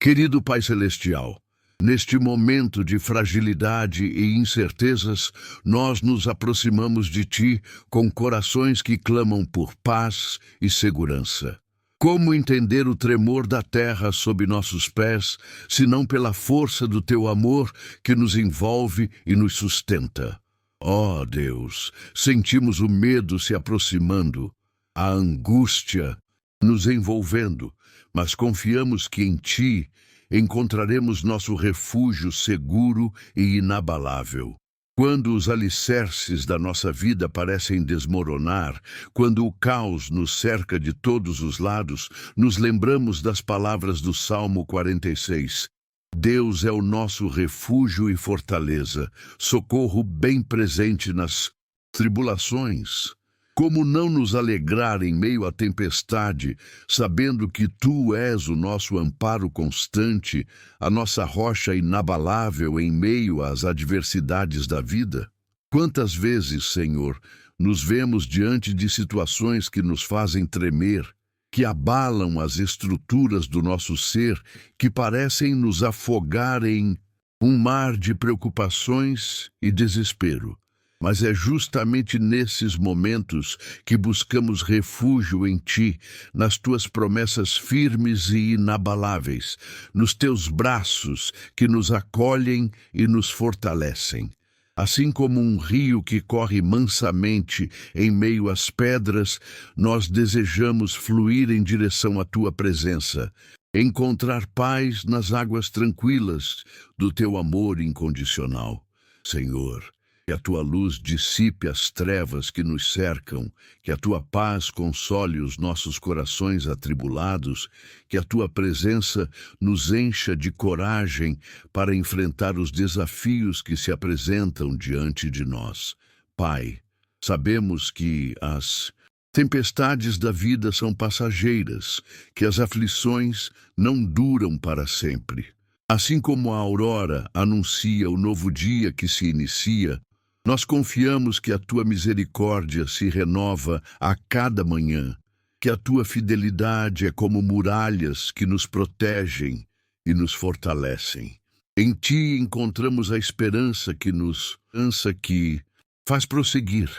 Querido Pai Celestial, neste momento de fragilidade e incertezas, nós nos aproximamos de Ti com corações que clamam por paz e segurança. Como entender o tremor da terra sob nossos pés, se não pela força do Teu amor que nos envolve e nos sustenta? Ó Deus, sentimos o medo se aproximando, a angústia nos envolvendo, mas confiamos que em Ti encontraremos nosso refúgio seguro e inabalável. Quando os alicerces da nossa vida parecem desmoronar, quando o caos nos cerca de todos os lados, nos lembramos das palavras do Salmo 46. Deus é o nosso refúgio e fortaleza, socorro bem presente nas tribulações. Como não nos alegrar em meio à tempestade, sabendo que Tu és o nosso amparo constante, a nossa rocha inabalável em meio às adversidades da vida? Quantas vezes, Senhor, nos vemos diante de situações que nos fazem tremer, que abalam as estruturas do nosso ser, que parecem nos afogar em um mar de preocupações e desespero. Mas é justamente nesses momentos que buscamos refúgio em Ti, nas Tuas promessas firmes e inabaláveis, nos Teus braços que nos acolhem e nos fortalecem. Assim como um rio que corre mansamente em meio às pedras, nós desejamos fluir em direção à Tua presença, encontrar paz nas águas tranquilas do Teu amor incondicional. Senhor, que a Tua luz dissipe as trevas que nos cercam, que a Tua paz console os nossos corações atribulados, que a Tua presença nos encha de coragem para enfrentar os desafios que se apresentam diante de nós. Pai, sabemos que as tempestades da vida são passageiras, que as aflições não duram para sempre. Assim como a aurora anuncia o novo dia que se inicia, nós confiamos que a Tua misericórdia se renova a cada manhã, que a Tua fidelidade é como muralhas que nos protegem e nos fortalecem. Em Ti encontramos a esperança que faz prosseguir,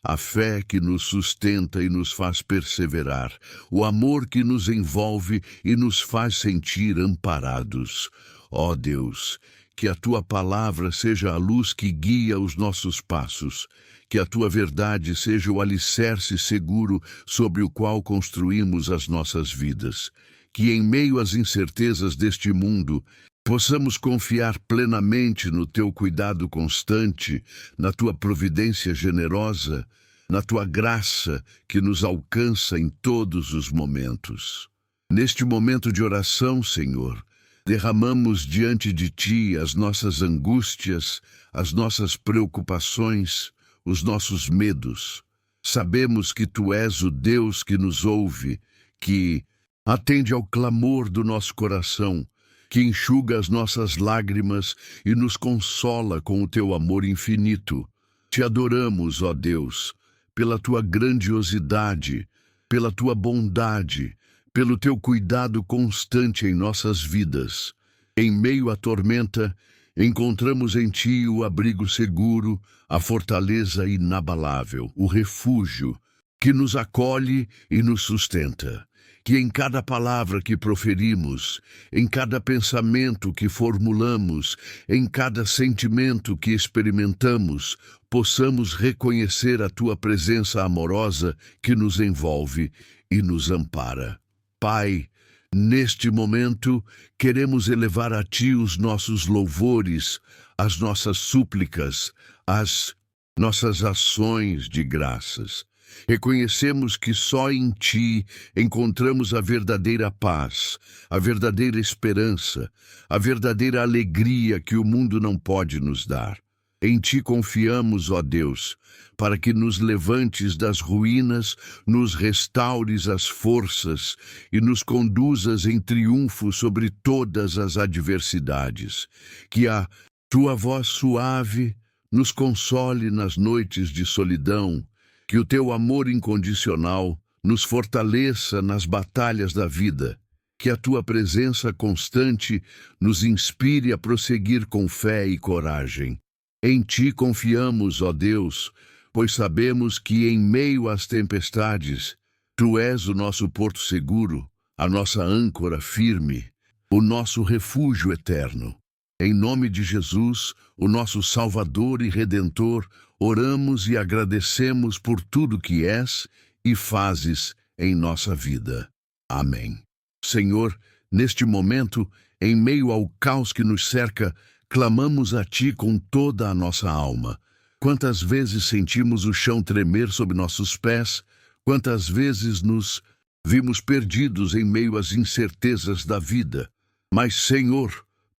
a fé que nos sustenta e nos faz perseverar, o amor que nos envolve e nos faz sentir amparados. Ó Deus, que a Tua palavra seja a luz que guia os nossos passos, que a Tua verdade seja o alicerce seguro sobre o qual construímos as nossas vidas, que em meio às incertezas deste mundo possamos confiar plenamente no Teu cuidado constante, na Tua providência generosa, na Tua graça que nos alcança em todos os momentos. Neste momento de oração, Senhor, derramamos diante de Ti as nossas angústias, as nossas preocupações, os nossos medos. Sabemos que Tu és o Deus que nos ouve, que atende ao clamor do nosso coração, que enxuga as nossas lágrimas e nos consola com o Teu amor infinito. Te adoramos, ó Deus, pela Tua grandiosidade, pela Tua bondade, pelo Teu cuidado constante em nossas vidas. Em meio à tormenta, encontramos em Ti o abrigo seguro, a fortaleza inabalável, o refúgio que nos acolhe e nos sustenta. Que em cada palavra que proferimos, em cada pensamento que formulamos, em cada sentimento que experimentamos, possamos reconhecer a Tua presença amorosa que nos envolve e nos ampara. Pai, neste momento, queremos elevar a Ti os nossos louvores, as nossas súplicas, as nossas ações de graças. Reconhecemos que só em Ti encontramos a verdadeira paz, a verdadeira esperança, a verdadeira alegria que o mundo não pode nos dar. Em Ti confiamos, ó Deus, para que nos levantes das ruínas, nos restaures as forças e nos conduzas em triunfo sobre todas as adversidades. Que a Tua voz suave nos console nas noites de solidão, que o Teu amor incondicional nos fortaleça nas batalhas da vida, Que a tua presença constante nos inspire a prosseguir com fé e coragem. Em ti confiamos, ó Deus, pois sabemos que em meio às tempestades, tu és o nosso porto seguro, a nossa âncora firme, o nosso refúgio eterno. Em nome de Jesus, o nosso Salvador e Redentor, oramos e agradecemos por tudo que és e fazes em nossa vida. Amém. Senhor, neste momento, em meio ao caos que nos cerca, clamamos a Ti com toda a nossa alma. Quantas vezes sentimos o chão tremer sob nossos pés, quantas vezes nos vimos perdidos em meio às incertezas da vida. Mas, Senhor,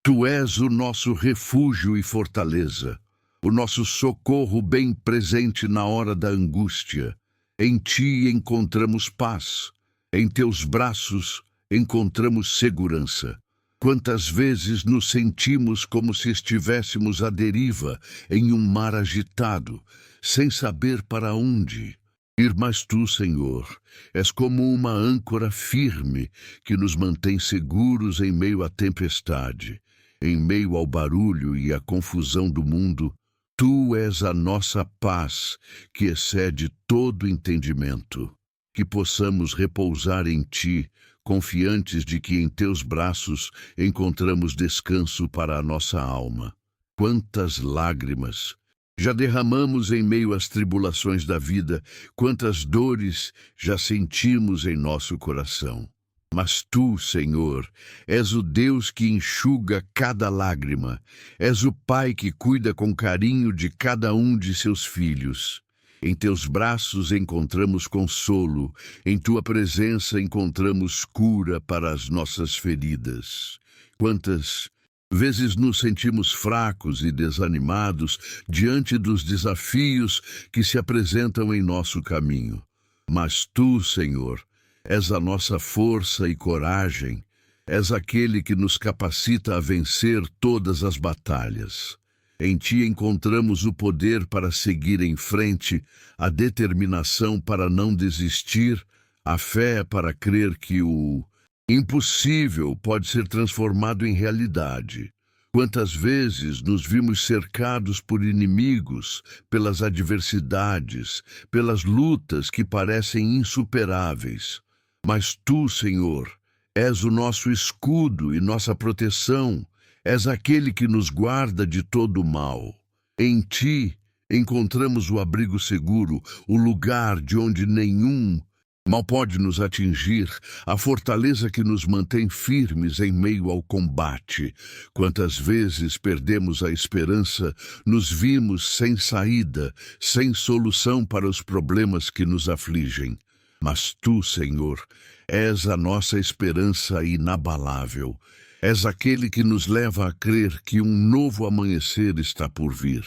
Tu és o nosso refúgio e fortaleza, o nosso socorro bem presente na hora da angústia. Em Ti encontramos paz, em Teus braços encontramos segurança. Quantas vezes nos sentimos como se estivéssemos à deriva em um mar agitado, sem saber para onde ir, mas Tu, Senhor, és como uma âncora firme que nos mantém seguros em meio à tempestade. Em meio ao barulho e à confusão do mundo, Tu és a nossa paz, que excede todo entendimento. Que possamos repousar em Ti, confiantes de que em Teus braços encontramos descanso para a nossa alma. Quantas lágrimas já derramamos em meio às tribulações da vida, quantas dores já sentimos em nosso coração. Mas Tu, Senhor, és o Deus que enxuga cada lágrima, és o Pai que cuida com carinho de cada um de seus filhos. Em Teus braços encontramos consolo, em Tua presença encontramos cura para as nossas feridas. Quantas vezes nos sentimos fracos e desanimados diante dos desafios que se apresentam em nosso caminho. Mas Tu, Senhor, és a nossa força e coragem, és aquele que nos capacita a vencer todas as batalhas. Em Ti encontramos o poder para seguir em frente, a determinação para não desistir, a fé para crer que o impossível pode ser transformado em realidade. Quantas vezes nos vimos cercados por inimigos, pelas adversidades, pelas lutas que parecem insuperáveis. Mas Tu, Senhor, és o nosso escudo e nossa proteção, és aquele que nos guarda de todo o mal. Em Ti encontramos o abrigo seguro, o lugar de onde nenhum mal pode nos atingir, a fortaleza que nos mantém firmes em meio ao combate. Quantas vezes perdemos a esperança, nos vimos sem saída, sem solução para os problemas que nos afligem. Mas Tu, Senhor, és a nossa esperança inabalável. És aquele que nos leva a crer que um novo amanhecer está por vir.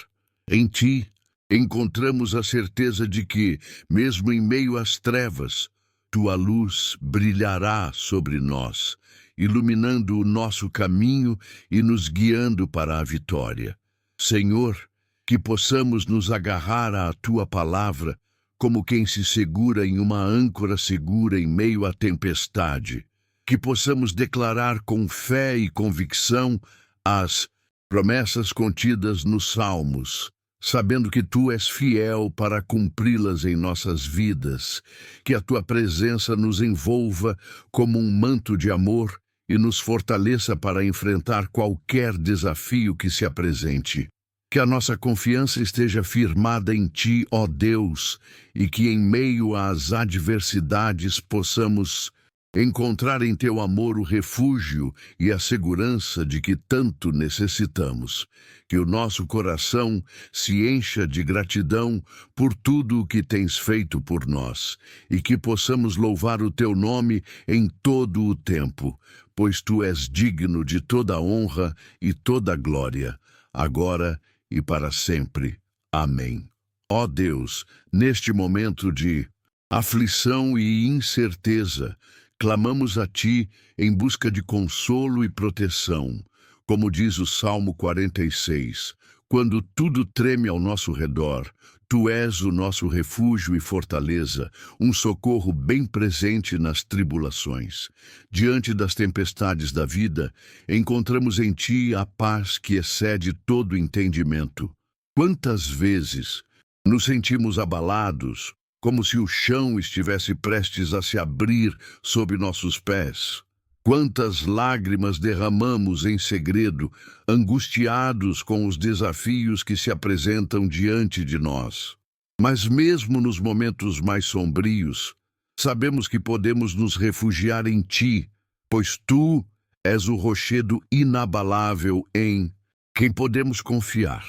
Em Ti encontramos a certeza de que, mesmo em meio às trevas, Tua luz brilhará sobre nós, iluminando o nosso caminho e nos guiando para a vitória. Senhor, que possamos nos agarrar à Tua palavra, como quem se segura em uma âncora segura em meio à tempestade. Que possamos declarar com fé e convicção as promessas contidas nos Salmos, sabendo que Tu és fiel para cumpri-las em nossas vidas. Que a Tua presença nos envolva como um manto de amor e nos fortaleça para enfrentar qualquer desafio que se apresente. Que a nossa confiança esteja firmada em Ti, ó Deus, e que em meio às adversidades possamos encontrar em Teu amor o refúgio e a segurança de que tanto necessitamos. Que o nosso coração se encha de gratidão por tudo o que Tens feito por nós, e que possamos louvar o Teu nome em todo o tempo, pois Tu és digno de toda honra e toda glória, agora e para sempre. Amém. Ó Deus, neste momento de aflição e incerteza, clamamos a Ti em busca de consolo e proteção. Como diz o Salmo 46, quando tudo treme ao nosso redor, Tu és o nosso refúgio e fortaleza, um socorro bem presente nas tribulações. Diante das tempestades da vida, encontramos em Ti a paz que excede todo entendimento. Quantas vezes nos sentimos abalados, como se o chão estivesse prestes a se abrir sob nossos pés? Quantas lágrimas derramamos em segredo, angustiados com os desafios que se apresentam diante de nós. Mas mesmo nos momentos mais sombrios, sabemos que podemos nos refugiar em Ti, pois Tu és o rochedo inabalável em quem podemos confiar.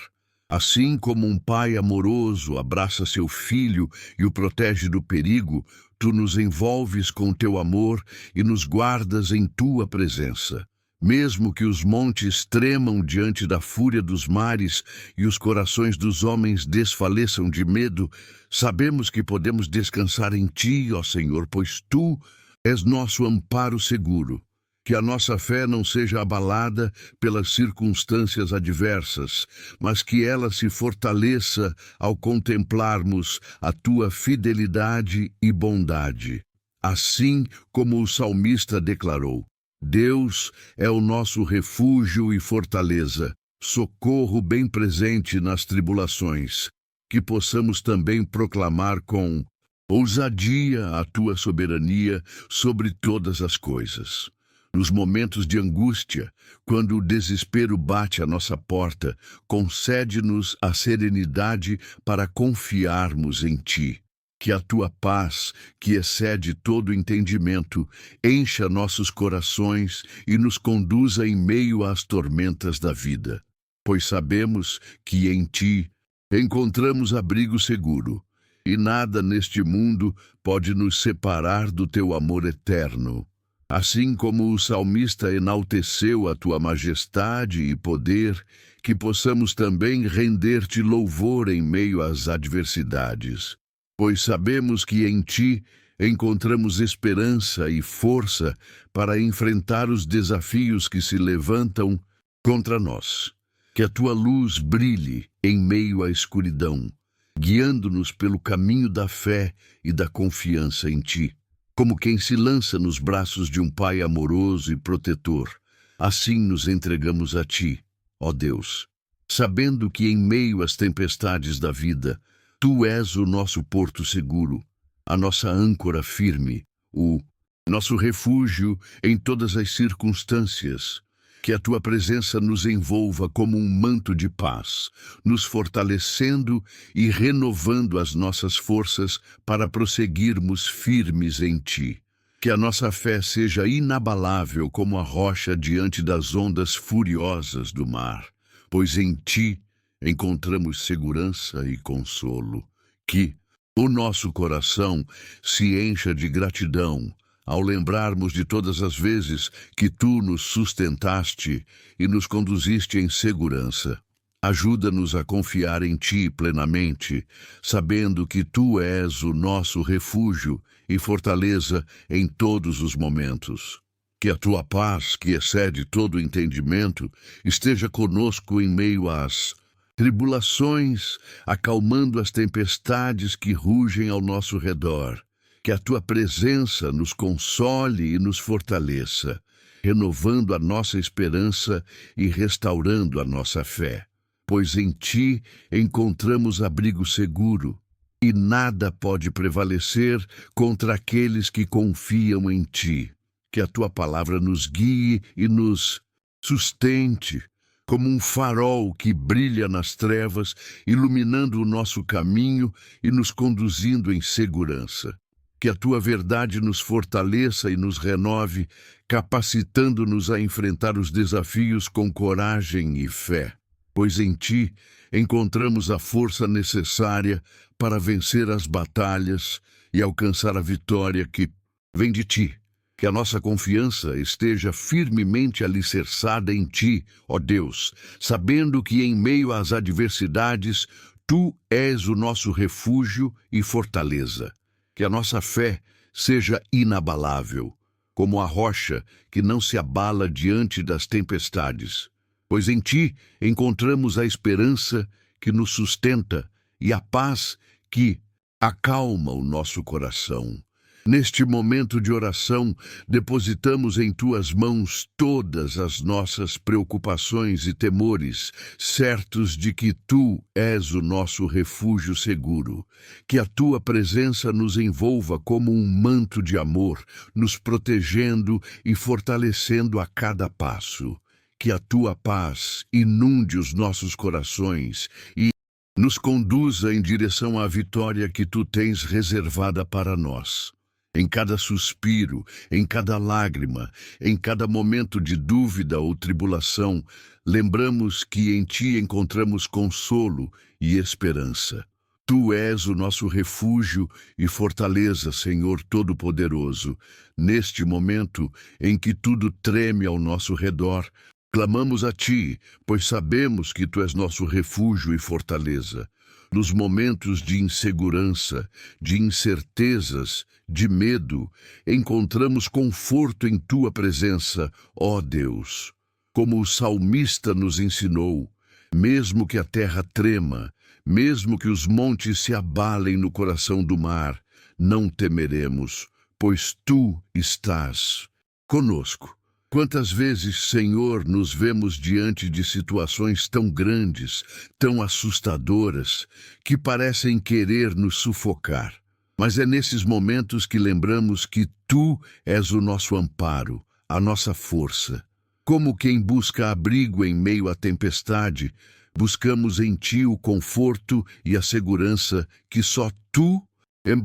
Assim como um pai amoroso abraça seu filho e o protege do perigo, Tu nos envolves com Teu amor e nos guardas em Tua presença. Mesmo que os montes tremam diante da fúria dos mares e os corações dos homens desfaleçam de medo, sabemos que podemos descansar em Ti, ó Senhor, pois Tu és nosso amparo seguro. Que a nossa fé não seja abalada pelas circunstâncias adversas, mas que ela se fortaleça ao contemplarmos a Tua fidelidade e bondade. Assim como o salmista declarou: Deus é o nosso refúgio e fortaleza, socorro bem presente nas tribulações. Que possamos também proclamar com ousadia a Tua soberania sobre todas as coisas. Nos momentos de angústia, quando o desespero bate à nossa porta, concede-nos a serenidade para confiarmos em Ti. Que a Tua paz, que excede todo entendimento, encha nossos corações e nos conduza em meio às tormentas da vida. Pois sabemos que em Ti encontramos abrigo seguro, e nada neste mundo pode nos separar do Teu amor eterno. Assim como o salmista enalteceu a Tua majestade e poder, que possamos também render-Te louvor em meio às adversidades. Pois sabemos que em Ti encontramos esperança e força para enfrentar os desafios que se levantam contra nós. Que a Tua luz brilhe em meio à escuridão, guiando-nos pelo caminho da fé e da confiança em Ti. Como quem se lança nos braços de um Pai amoroso e protetor, assim nos entregamos a Ti, ó Deus, sabendo que em meio às tempestades da vida, Tu és o nosso porto seguro, a nossa âncora firme, o nosso refúgio em todas as circunstâncias. Que a Tua presença nos envolva como um manto de paz, nos fortalecendo e renovando as nossas forças para prosseguirmos firmes em Ti. Que a nossa fé seja inabalável como a rocha diante das ondas furiosas do mar, pois em Ti encontramos segurança e consolo. Que o nosso coração se encha de gratidão ao lembrarmos de todas as vezes que Tu nos sustentaste e nos conduziste em segurança. Ajuda-nos a confiar em Ti plenamente, sabendo que Tu és o nosso refúgio e fortaleza em todos os momentos. Que a Tua paz, que excede todo entendimento, esteja conosco em meio às tribulações, acalmando as tempestades que rugem ao nosso redor. Que a Tua presença nos console e nos fortaleça, renovando a nossa esperança e restaurando a nossa fé. Pois em Ti encontramos abrigo seguro, e nada pode prevalecer contra aqueles que confiam em Ti. Que a Tua palavra nos guie e nos sustente, como um farol que brilha nas trevas, iluminando o nosso caminho e nos conduzindo em segurança. Que a Tua verdade nos fortaleça e nos renove, capacitando-nos a enfrentar os desafios com coragem e fé. Pois em Ti encontramos a força necessária para vencer as batalhas e alcançar a vitória que vem de Ti. Que a nossa confiança esteja firmemente alicerçada em Ti, ó Deus, sabendo que em meio às adversidades, Tu és o nosso refúgio e fortaleza. Que a nossa fé seja inabalável, como a rocha que não se abala diante das tempestades. Pois em Ti encontramos a esperança que nos sustenta e a paz que acalma o nosso coração. Neste momento de oração, depositamos em tuas mãos todas as nossas preocupações e temores, certos de que tu és o nosso refúgio seguro. Que a tua presença nos envolva como um manto de amor, nos protegendo e fortalecendo a cada passo. Que a tua paz inunde os nossos corações e nos conduza em direção à vitória que tu tens reservada para nós. Em cada suspiro, em cada lágrima, em cada momento de dúvida ou tribulação, lembramos que em ti encontramos consolo e esperança. Tu és o nosso refúgio e fortaleza, Senhor Todo-Poderoso. Neste momento em que tudo treme ao nosso redor, clamamos a ti, pois sabemos que tu és nosso refúgio e fortaleza. Nos momentos de insegurança, de incertezas, de medo, encontramos conforto em tua presença, ó Deus. Como o salmista nos ensinou, mesmo que a terra trema, mesmo que os montes se abalem no coração do mar, não temeremos, pois tu estás conosco. Quantas vezes, Senhor, nos vemos diante de situações tão grandes, tão assustadoras, que parecem querer nos sufocar. Mas é nesses momentos que lembramos que tu és o nosso amparo, a nossa força. Como quem busca abrigo em meio à tempestade, buscamos em ti o conforto e a segurança que só tu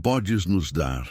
podes nos dar.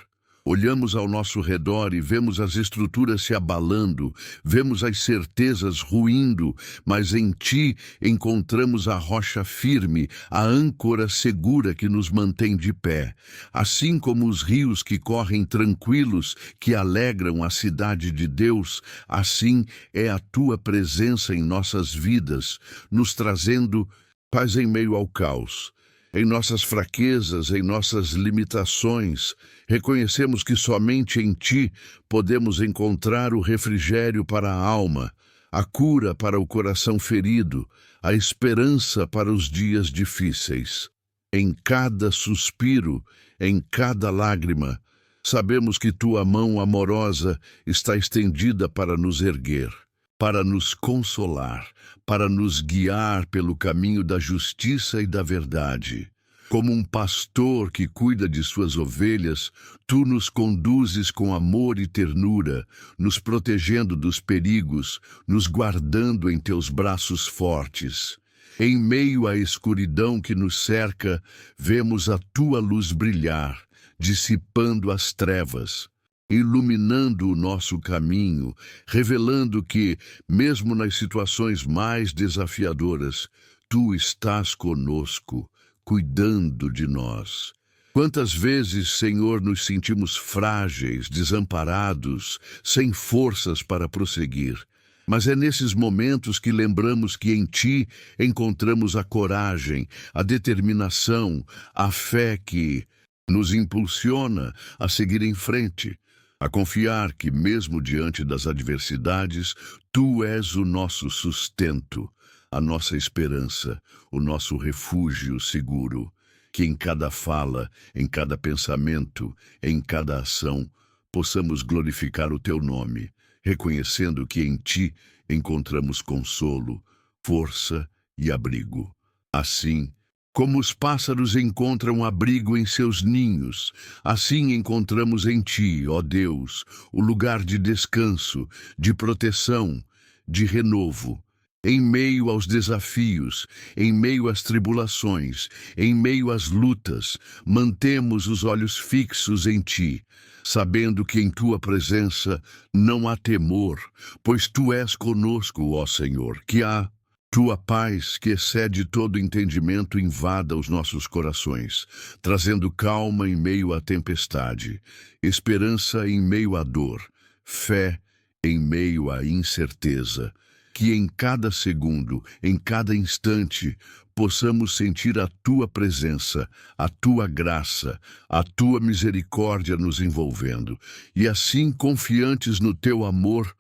Olhamos ao nosso redor e vemos as estruturas se abalando, vemos as certezas ruindo, mas em ti encontramos a rocha firme, a âncora segura que nos mantém de pé. Assim como os rios que correm tranquilos, que alegram a cidade de Deus, assim é a tua presença em nossas vidas, nos trazendo paz em meio ao caos. Em nossas fraquezas, em nossas limitações, reconhecemos que somente em ti podemos encontrar o refrigério para a alma, a cura para o coração ferido, a esperança para os dias difíceis. Em cada suspiro, em cada lágrima, sabemos que tua mão amorosa está estendida para nos erguer, para nos consolar, para nos guiar pelo caminho da justiça e da verdade. Como um pastor que cuida de suas ovelhas, tu nos conduzes com amor e ternura, nos protegendo dos perigos, nos guardando em teus braços fortes. Em meio à escuridão que nos cerca, vemos a tua luz brilhar, dissipando as trevas, iluminando o nosso caminho, revelando que, mesmo nas situações mais desafiadoras, tu estás conosco, cuidando de nós. Quantas vezes, Senhor, nos sentimos frágeis, desamparados, sem forças para prosseguir. Mas é nesses momentos que lembramos que em ti encontramos a coragem, a determinação, a fé que nos impulsiona a seguir em frente, a confiar que, mesmo diante das adversidades, tu és o nosso sustento, a nossa esperança, o nosso refúgio seguro. Que em cada fala, em cada pensamento, em cada ação, possamos glorificar o teu nome, reconhecendo que em ti encontramos consolo, força e abrigo. Assim, como os pássaros encontram abrigo em seus ninhos, assim encontramos em ti, ó Deus, o lugar de descanso, de proteção, de renovo. Em meio aos desafios, em meio às tribulações, em meio às lutas, mantemos os olhos fixos em ti, sabendo que em tua presença não há temor, pois tu és conosco, ó Senhor, que a tua paz, que excede todo entendimento, invada os nossos corações, trazendo calma em meio à tempestade, esperança em meio à dor, fé em meio à incerteza. Que em cada segundo, em cada instante, possamos sentir a tua presença, a tua graça, a tua misericórdia nos envolvendo, e assim, confiantes no teu amor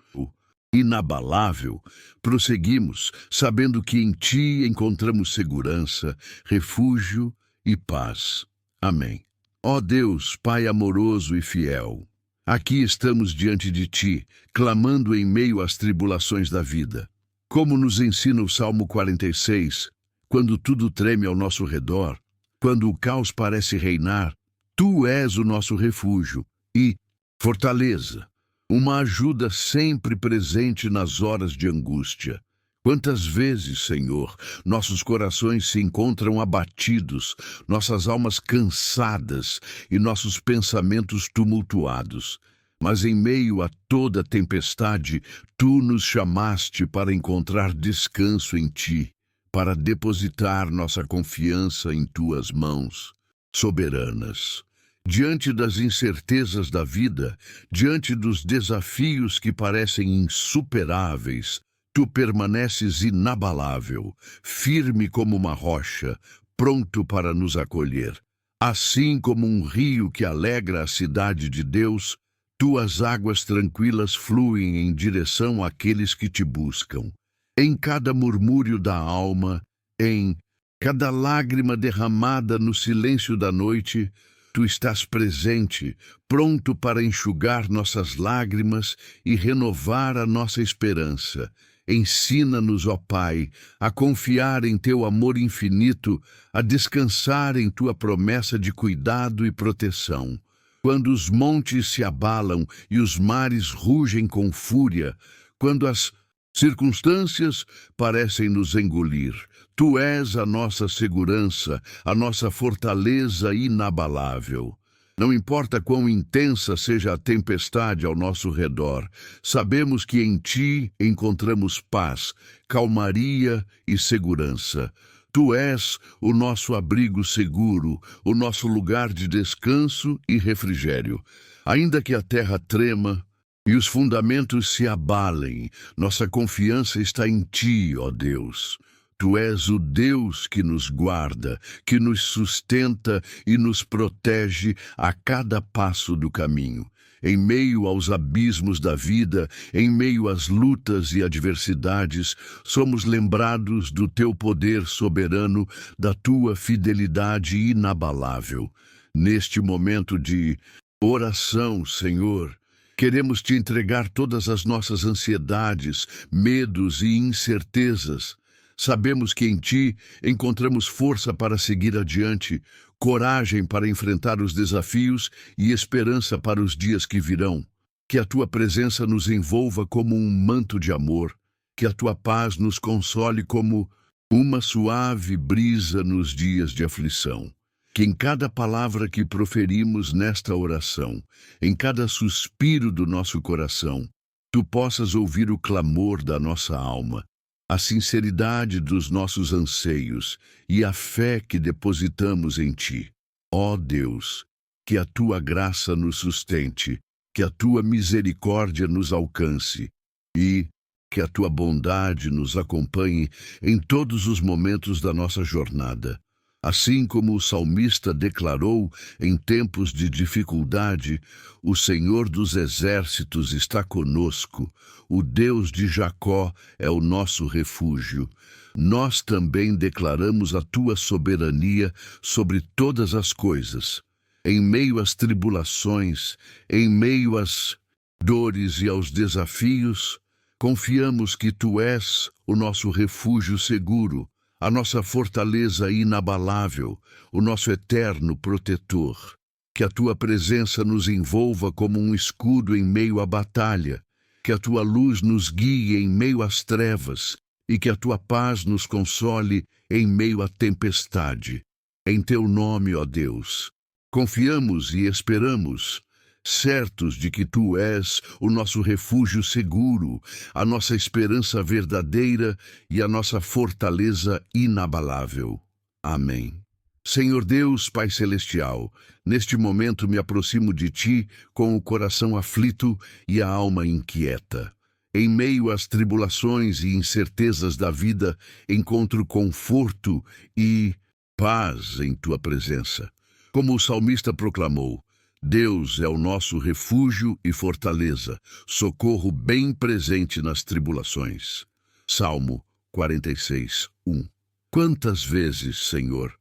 inabalável, prosseguimos, sabendo que em ti encontramos segurança, refúgio e paz. Amém. Ó Deus, Pai amoroso e fiel, aqui estamos diante de Ti, clamando em meio às tribulações da vida. Como nos ensina o Salmo 46, quando tudo treme ao nosso redor, quando o caos parece reinar, Tu és o nosso refúgio e fortaleza, uma ajuda sempre presente nas horas de angústia. Quantas vezes, Senhor, nossos corações se encontram abatidos, nossas almas cansadas e nossos pensamentos tumultuados. Mas em meio a toda tempestade, Tu nos chamaste para encontrar descanso em Ti, para depositar nossa confiança em Tuas mãos soberanas. Diante das incertezas da vida, diante dos desafios que parecem insuperáveis, Tu permaneces inabalável, firme como uma rocha, pronto para nos acolher. Assim como um rio que alegra a cidade de Deus, Tuas águas tranquilas fluem em direção àqueles que Te buscam. Em cada murmúrio da alma, em cada lágrima derramada no silêncio da noite, Tu estás presente, pronto para enxugar nossas lágrimas e renovar a nossa esperança. Ensina-nos, ó Pai, a confiar em Teu amor infinito, a descansar em Tua promessa de cuidado e proteção. Quando os montes se abalam e os mares rugem com fúria, quando as circunstâncias parecem nos engolir, Tu és a nossa segurança, a nossa fortaleza inabalável. Não importa quão intensa seja a tempestade ao nosso redor, sabemos que em Ti encontramos paz, calmaria e segurança. Tu és o nosso abrigo seguro, o nosso lugar de descanso e refrigério. Ainda que a terra trema e os fundamentos se abalem, nossa confiança está em Ti, ó Deus. Tu és o Deus que nos guarda, que nos sustenta e nos protege a cada passo do caminho. Em meio aos abismos da vida, em meio às lutas e adversidades, somos lembrados do Teu poder soberano, da Tua fidelidade inabalável. Neste momento de oração, Senhor, queremos Te entregar todas as nossas ansiedades, medos e incertezas. Sabemos que em Ti encontramos força para seguir adiante, coragem para enfrentar os desafios e esperança para os dias que virão. Que a Tua presença nos envolva como um manto de amor, que a Tua paz nos console como uma suave brisa nos dias de aflição. Que em cada palavra que proferimos nesta oração, em cada suspiro do nosso coração, Tu possas ouvir o clamor da nossa alma, a sinceridade dos nossos anseios e a fé que depositamos em Ti. Ó Deus, que a Tua graça nos sustente, que a Tua misericórdia nos alcance e que a Tua bondade nos acompanhe em todos os momentos da nossa jornada. Assim como o salmista declarou em tempos de dificuldade, o Senhor dos exércitos está conosco, o Deus de Jacó é o nosso refúgio. Nós também declaramos a Tua soberania sobre todas as coisas. Em meio às tribulações, em meio às dores e aos desafios, confiamos que Tu és o nosso refúgio seguro, a nossa fortaleza inabalável, o nosso eterno protetor. Que a Tua presença nos envolva como um escudo em meio à batalha, que a Tua luz nos guie em meio às trevas e que a Tua paz nos console em meio à tempestade. Em Teu nome, ó Deus, confiamos e esperamos, certos de que Tu és o nosso refúgio seguro, a nossa esperança verdadeira e a nossa fortaleza inabalável. Amém. Senhor Deus, Pai Celestial, neste momento me aproximo de Ti com o coração aflito e a alma inquieta. Em meio às tribulações e incertezas da vida, encontro conforto e paz em Tua presença. Como o salmista proclamou, Deus é o nosso refúgio e fortaleza, socorro bem presente nas tribulações. Salmo 46, 1. Quantas vezes, Senhor,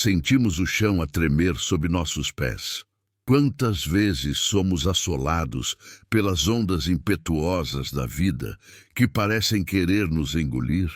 sentimos o chão a tremer sob nossos pés. Quantas vezes somos assolados pelas ondas impetuosas da vida que parecem querer nos engolir?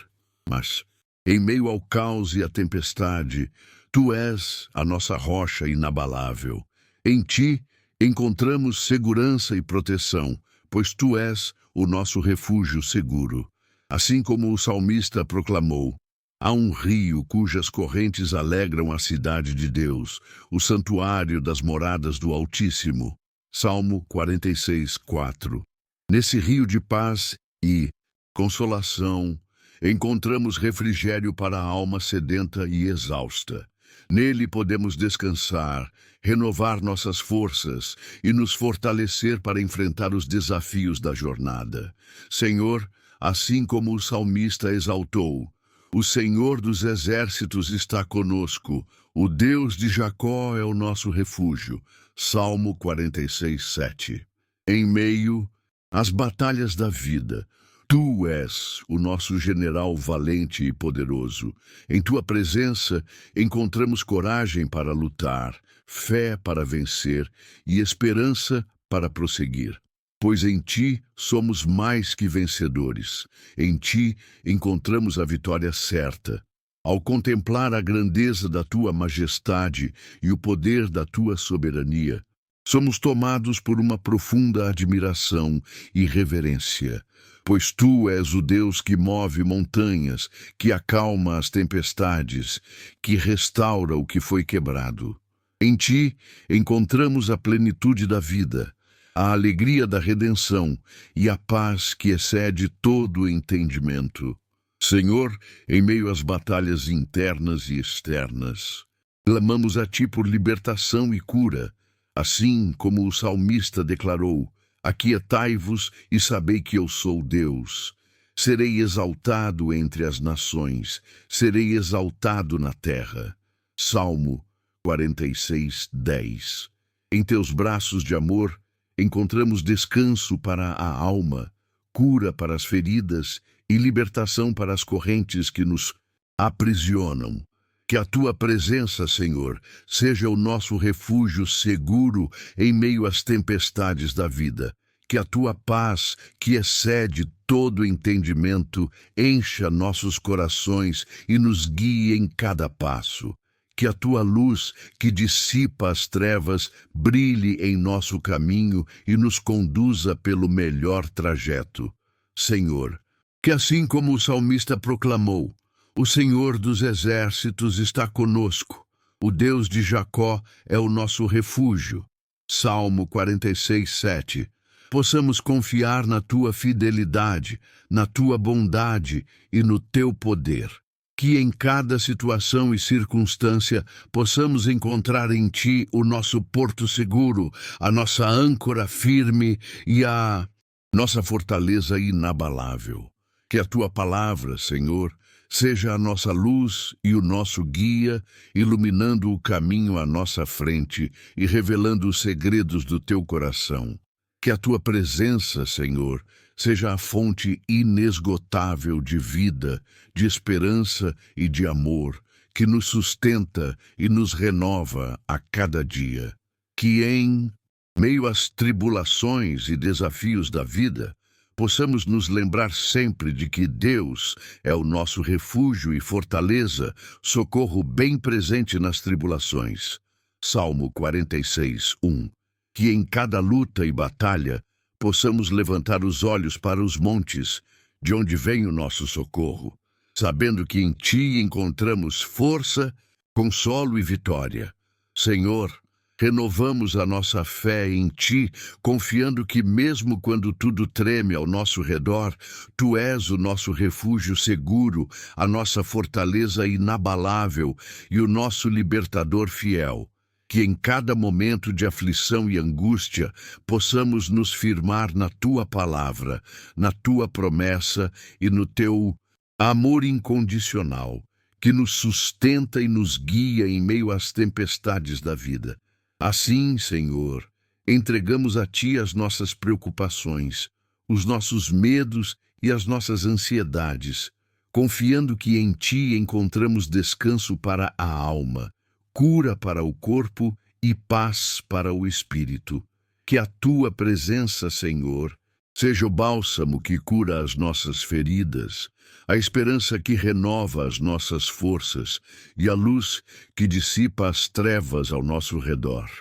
Mas, em meio ao caos e à tempestade, Tu és a nossa rocha inabalável. Em Ti encontramos segurança e proteção, pois Tu és o nosso refúgio seguro. Assim como o salmista proclamou: há um rio cujas correntes alegram a cidade de Deus, o santuário das moradas do Altíssimo. Salmo 46, 4. Nesse rio de paz e consolação, encontramos refrigério para a alma sedenta e exausta. Nele podemos descansar, renovar nossas forças e nos fortalecer para enfrentar os desafios da jornada. Senhor, assim como o salmista exaltou: o Senhor dos exércitos está conosco, o Deus de Jacó é o nosso refúgio. Salmo 46, 7. Em meio às batalhas da vida, Tu és o nosso general valente e poderoso. Em Tua presença encontramos coragem para lutar, fé para vencer e esperança para prosseguir. Pois em Ti somos mais que vencedores. Em Ti encontramos a vitória certa. Ao contemplar a grandeza da Tua majestade e o poder da Tua soberania, somos tomados por uma profunda admiração e reverência. Pois Tu és o Deus que move montanhas, que acalma as tempestades, que restaura o que foi quebrado. Em Ti encontramos a plenitude da vida, a alegria da redenção e a paz que excede todo o entendimento. Senhor, em meio às batalhas internas e externas, clamamos a Ti por libertação e cura, assim como o salmista declarou: aquietai-vos e sabei que eu sou Deus. Serei exaltado entre as nações, serei exaltado na terra. Salmo 46, 10. Em Teus braços de amor encontramos descanso para a alma, cura para as feridas e libertação para as correntes que nos aprisionam. Que a Tua presença, Senhor, seja o nosso refúgio seguro em meio às tempestades da vida. Que a Tua paz, que excede todo entendimento, encha nossos corações e nos guie em cada passo. Que a Tua luz, que dissipa as trevas, brilhe em nosso caminho e nos conduza pelo melhor trajeto. Senhor, que assim como o salmista proclamou: o Senhor dos exércitos está conosco, o Deus de Jacó é o nosso refúgio. Salmo 46, 7. Possamos confiar na Tua fidelidade, na Tua bondade e no Teu poder. Que em cada situação e circunstância possamos encontrar em Ti o nosso porto seguro, a nossa âncora firme e a nossa fortaleza inabalável. Que a Tua palavra, Senhor, seja a nossa luz e o nosso guia, iluminando o caminho à nossa frente e revelando os segredos do Teu coração. Que a Tua presença, Senhor, seja a fonte inesgotável de vida, de esperança e de amor, que nos sustenta e nos renova a cada dia. Que em meio às tribulações e desafios da vida, possamos nos lembrar sempre de que Deus é o nosso refúgio e fortaleza, socorro bem presente nas tribulações. Salmo 46, 1. Que em cada luta e batalha possamos levantar os olhos para os montes, de onde vem o nosso socorro, sabendo que em Ti encontramos força, consolo e vitória. Senhor, renovamos a nossa fé em Ti, confiando que mesmo quando tudo treme ao nosso redor, Tu és o nosso refúgio seguro, a nossa fortaleza inabalável e o nosso libertador fiel. Que em cada momento de aflição e angústia possamos nos firmar na Tua palavra, na Tua promessa e no Teu amor incondicional, que nos sustenta e nos guia em meio às tempestades da vida. Assim, Senhor, entregamos a Ti as nossas preocupações, os nossos medos e as nossas ansiedades, confiando que em Ti encontramos descanso para a alma, cura para o corpo e paz para o espírito. Que a tua presença, Senhor, seja o bálsamo que cura as nossas feridas, a esperança que renova as nossas forças e a luz que dissipa as trevas ao nosso redor.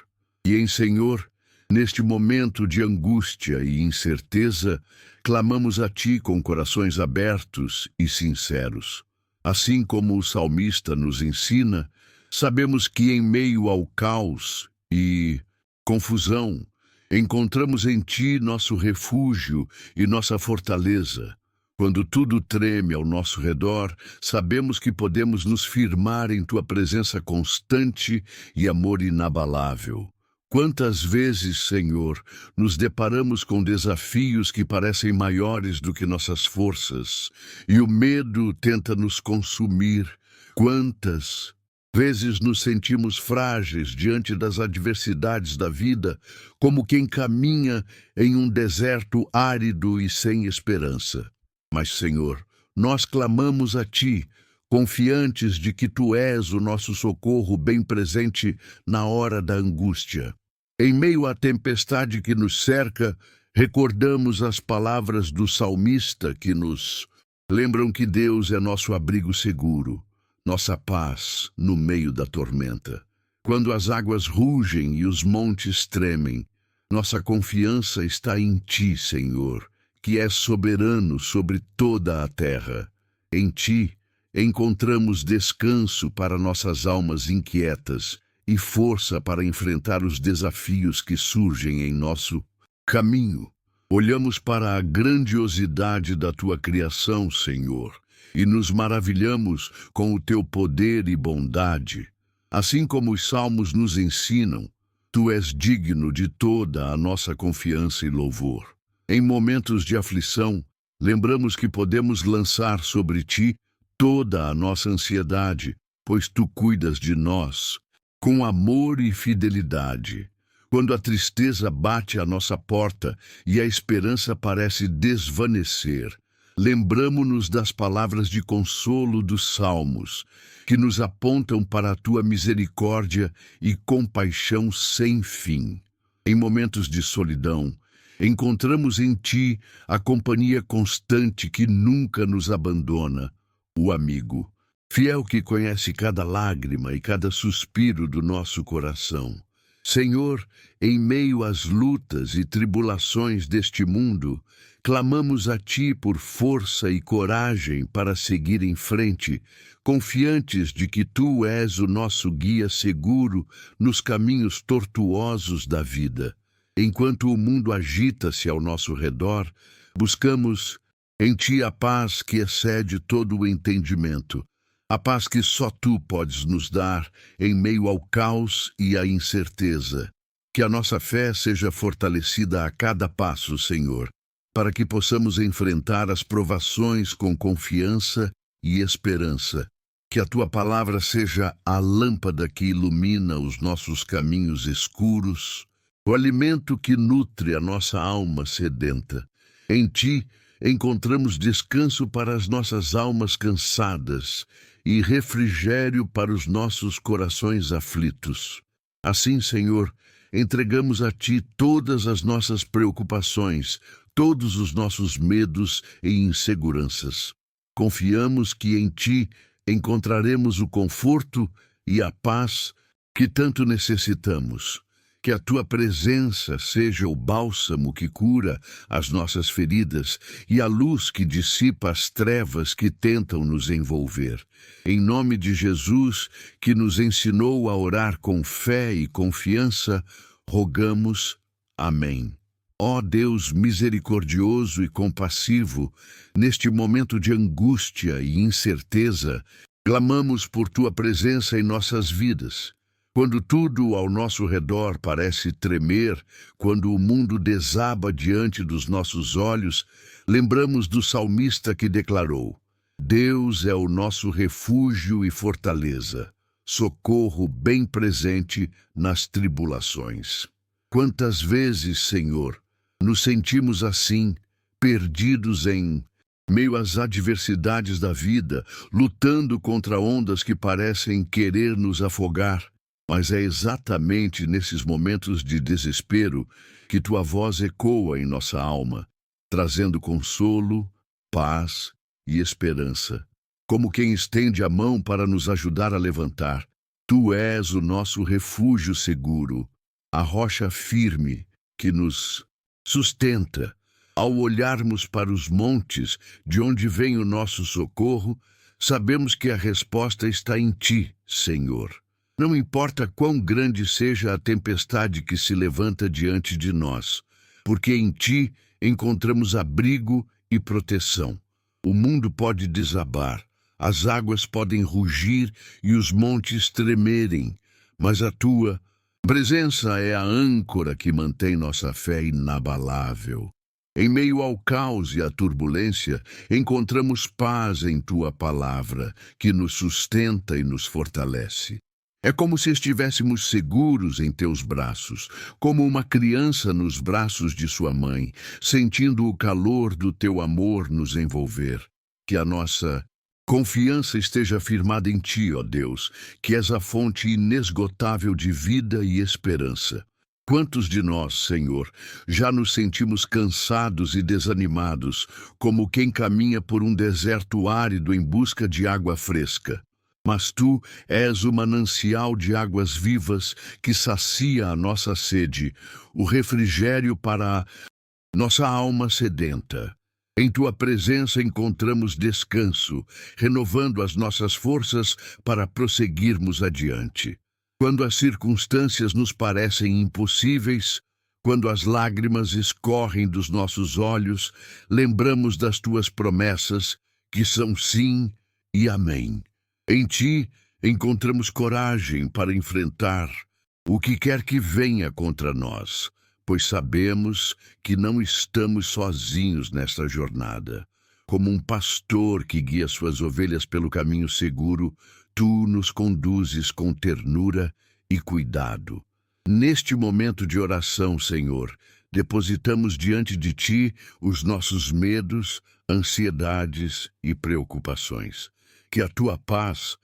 E Senhor, neste momento de angústia e incerteza, clamamos a Ti com corações abertos e sinceros. Assim como o salmista nos ensina, sabemos que em meio ao caos e confusão, encontramos em Ti nosso refúgio e nossa fortaleza. Quando tudo treme ao nosso redor, sabemos que podemos nos firmar em Tua presença constante e amor inabalável. Quantas vezes, Senhor, nos deparamos com desafios que parecem maiores do que nossas forças, e o medo tenta nos consumir. Quantas vezes nos sentimos frágeis diante das adversidades da vida, como quem caminha em um deserto árido e sem esperança. Mas, Senhor, nós clamamos a Ti, confiantes de que Tu és o nosso socorro bem presente na hora da angústia. Em meio à tempestade que nos cerca, recordamos as palavras do salmista que nos lembram que Deus é nosso abrigo seguro, nossa paz no meio da tormenta. Quando as águas rugem e os montes tremem, nossa confiança está em Ti, Senhor, que és soberano sobre toda a terra. Em Ti encontramos descanso para nossas almas inquietas e força para enfrentar os desafios que surgem em nosso caminho. Olhamos para a grandiosidade da Tua criação, Senhor, e nos maravilhamos com o Teu poder e bondade. Assim como os salmos nos ensinam, Tu és digno de toda a nossa confiança e louvor. Em momentos de aflição, lembramos que podemos lançar sobre Ti toda a nossa ansiedade, pois Tu cuidas de nós com amor e fidelidade. Quando a tristeza bate à nossa porta e a esperança parece desvanecer, lembramo-nos das palavras de consolo dos Salmos, que nos apontam para a Tua misericórdia e compaixão sem fim. Em momentos de solidão, encontramos em Ti a companhia constante que nunca nos abandona, o amigo, fiel que conhece cada lágrima e cada suspiro do nosso coração. Senhor, em meio às lutas e tribulações deste mundo, clamamos a Ti por força e coragem para seguir em frente, confiantes de que Tu és o nosso guia seguro nos caminhos tortuosos da vida. Enquanto o mundo agita-se ao nosso redor, buscamos em Ti a paz que excede todo o entendimento, a paz que só Tu podes nos dar em meio ao caos e à incerteza. Que a nossa fé seja fortalecida a cada passo, Senhor, para que possamos enfrentar as provações com confiança e esperança. Que a Tua palavra seja a lâmpada que ilumina os nossos caminhos escuros, o alimento que nutre a nossa alma sedenta. Em Ti encontramos descanso para as nossas almas cansadas e refrigério para os nossos corações aflitos. Assim, Senhor, entregamos a Ti todas as nossas preocupações, todos os nossos medos e inseguranças. Confiamos que em Ti encontraremos o conforto e a paz que tanto necessitamos. Que a Tua presença seja o bálsamo que cura as nossas feridas e a luz que dissipa as trevas que tentam nos envolver. Em nome de Jesus, que nos ensinou a orar com fé e confiança, rogamos. Amém. Ó Deus misericordioso e compassivo, neste momento de angústia e incerteza, clamamos por Tua presença em nossas vidas. Quando tudo ao nosso redor parece tremer, quando o mundo desaba diante dos nossos olhos, lembramos do salmista que declarou: Deus é o nosso refúgio e fortaleza, socorro bem presente nas tribulações. Quantas vezes, Senhor, nos sentimos assim, perdidos em meio às adversidades da vida, lutando contra ondas que parecem querer nos afogar. Mas é exatamente nesses momentos de desespero que tua voz ecoa em nossa alma, trazendo consolo, paz e esperança. Como quem estende a mão para nos ajudar a levantar, tu és o nosso refúgio seguro, a rocha firme que nos sustenta. Ao olharmos para os montes, de onde vem o nosso socorro, sabemos que a resposta está em ti, Senhor. Não importa quão grande seja a tempestade que se levanta diante de nós, porque em ti encontramos abrigo e proteção. O mundo pode desabar, as águas podem rugir e os montes tremerem, mas a tua presença é a âncora que mantém nossa fé inabalável. Em meio ao caos e à turbulência, encontramos paz em tua palavra, que nos sustenta e nos fortalece. É como se estivéssemos seguros em teus braços, como uma criança nos braços de sua mãe, sentindo o calor do teu amor nos envolver. Que a nossa confiança esteja firmada em ti, ó Deus, que és a fonte inesgotável de vida e esperança. Quantos de nós, Senhor, já nos sentimos cansados e desanimados, como quem caminha por um deserto árido em busca de água fresca? Mas tu és o manancial de águas vivas que sacia a nossa sede, o refrigério para a nossa alma sedenta. Em tua presença encontramos descanso, renovando as nossas forças para prosseguirmos adiante. Quando as circunstâncias nos parecem impossíveis, quando as lágrimas escorrem dos nossos olhos, lembramos das tuas promessas, que são sim e amém. Em ti encontramos coragem para enfrentar o que quer que venha contra nós, pois sabemos que não estamos sozinhos nesta jornada. Como um pastor que guia suas ovelhas pelo caminho seguro, tu nos conduzes com ternura e cuidado. Neste momento de oração, Senhor, depositamos diante de ti os nossos medos, ansiedades e preocupações. Que a tua paz,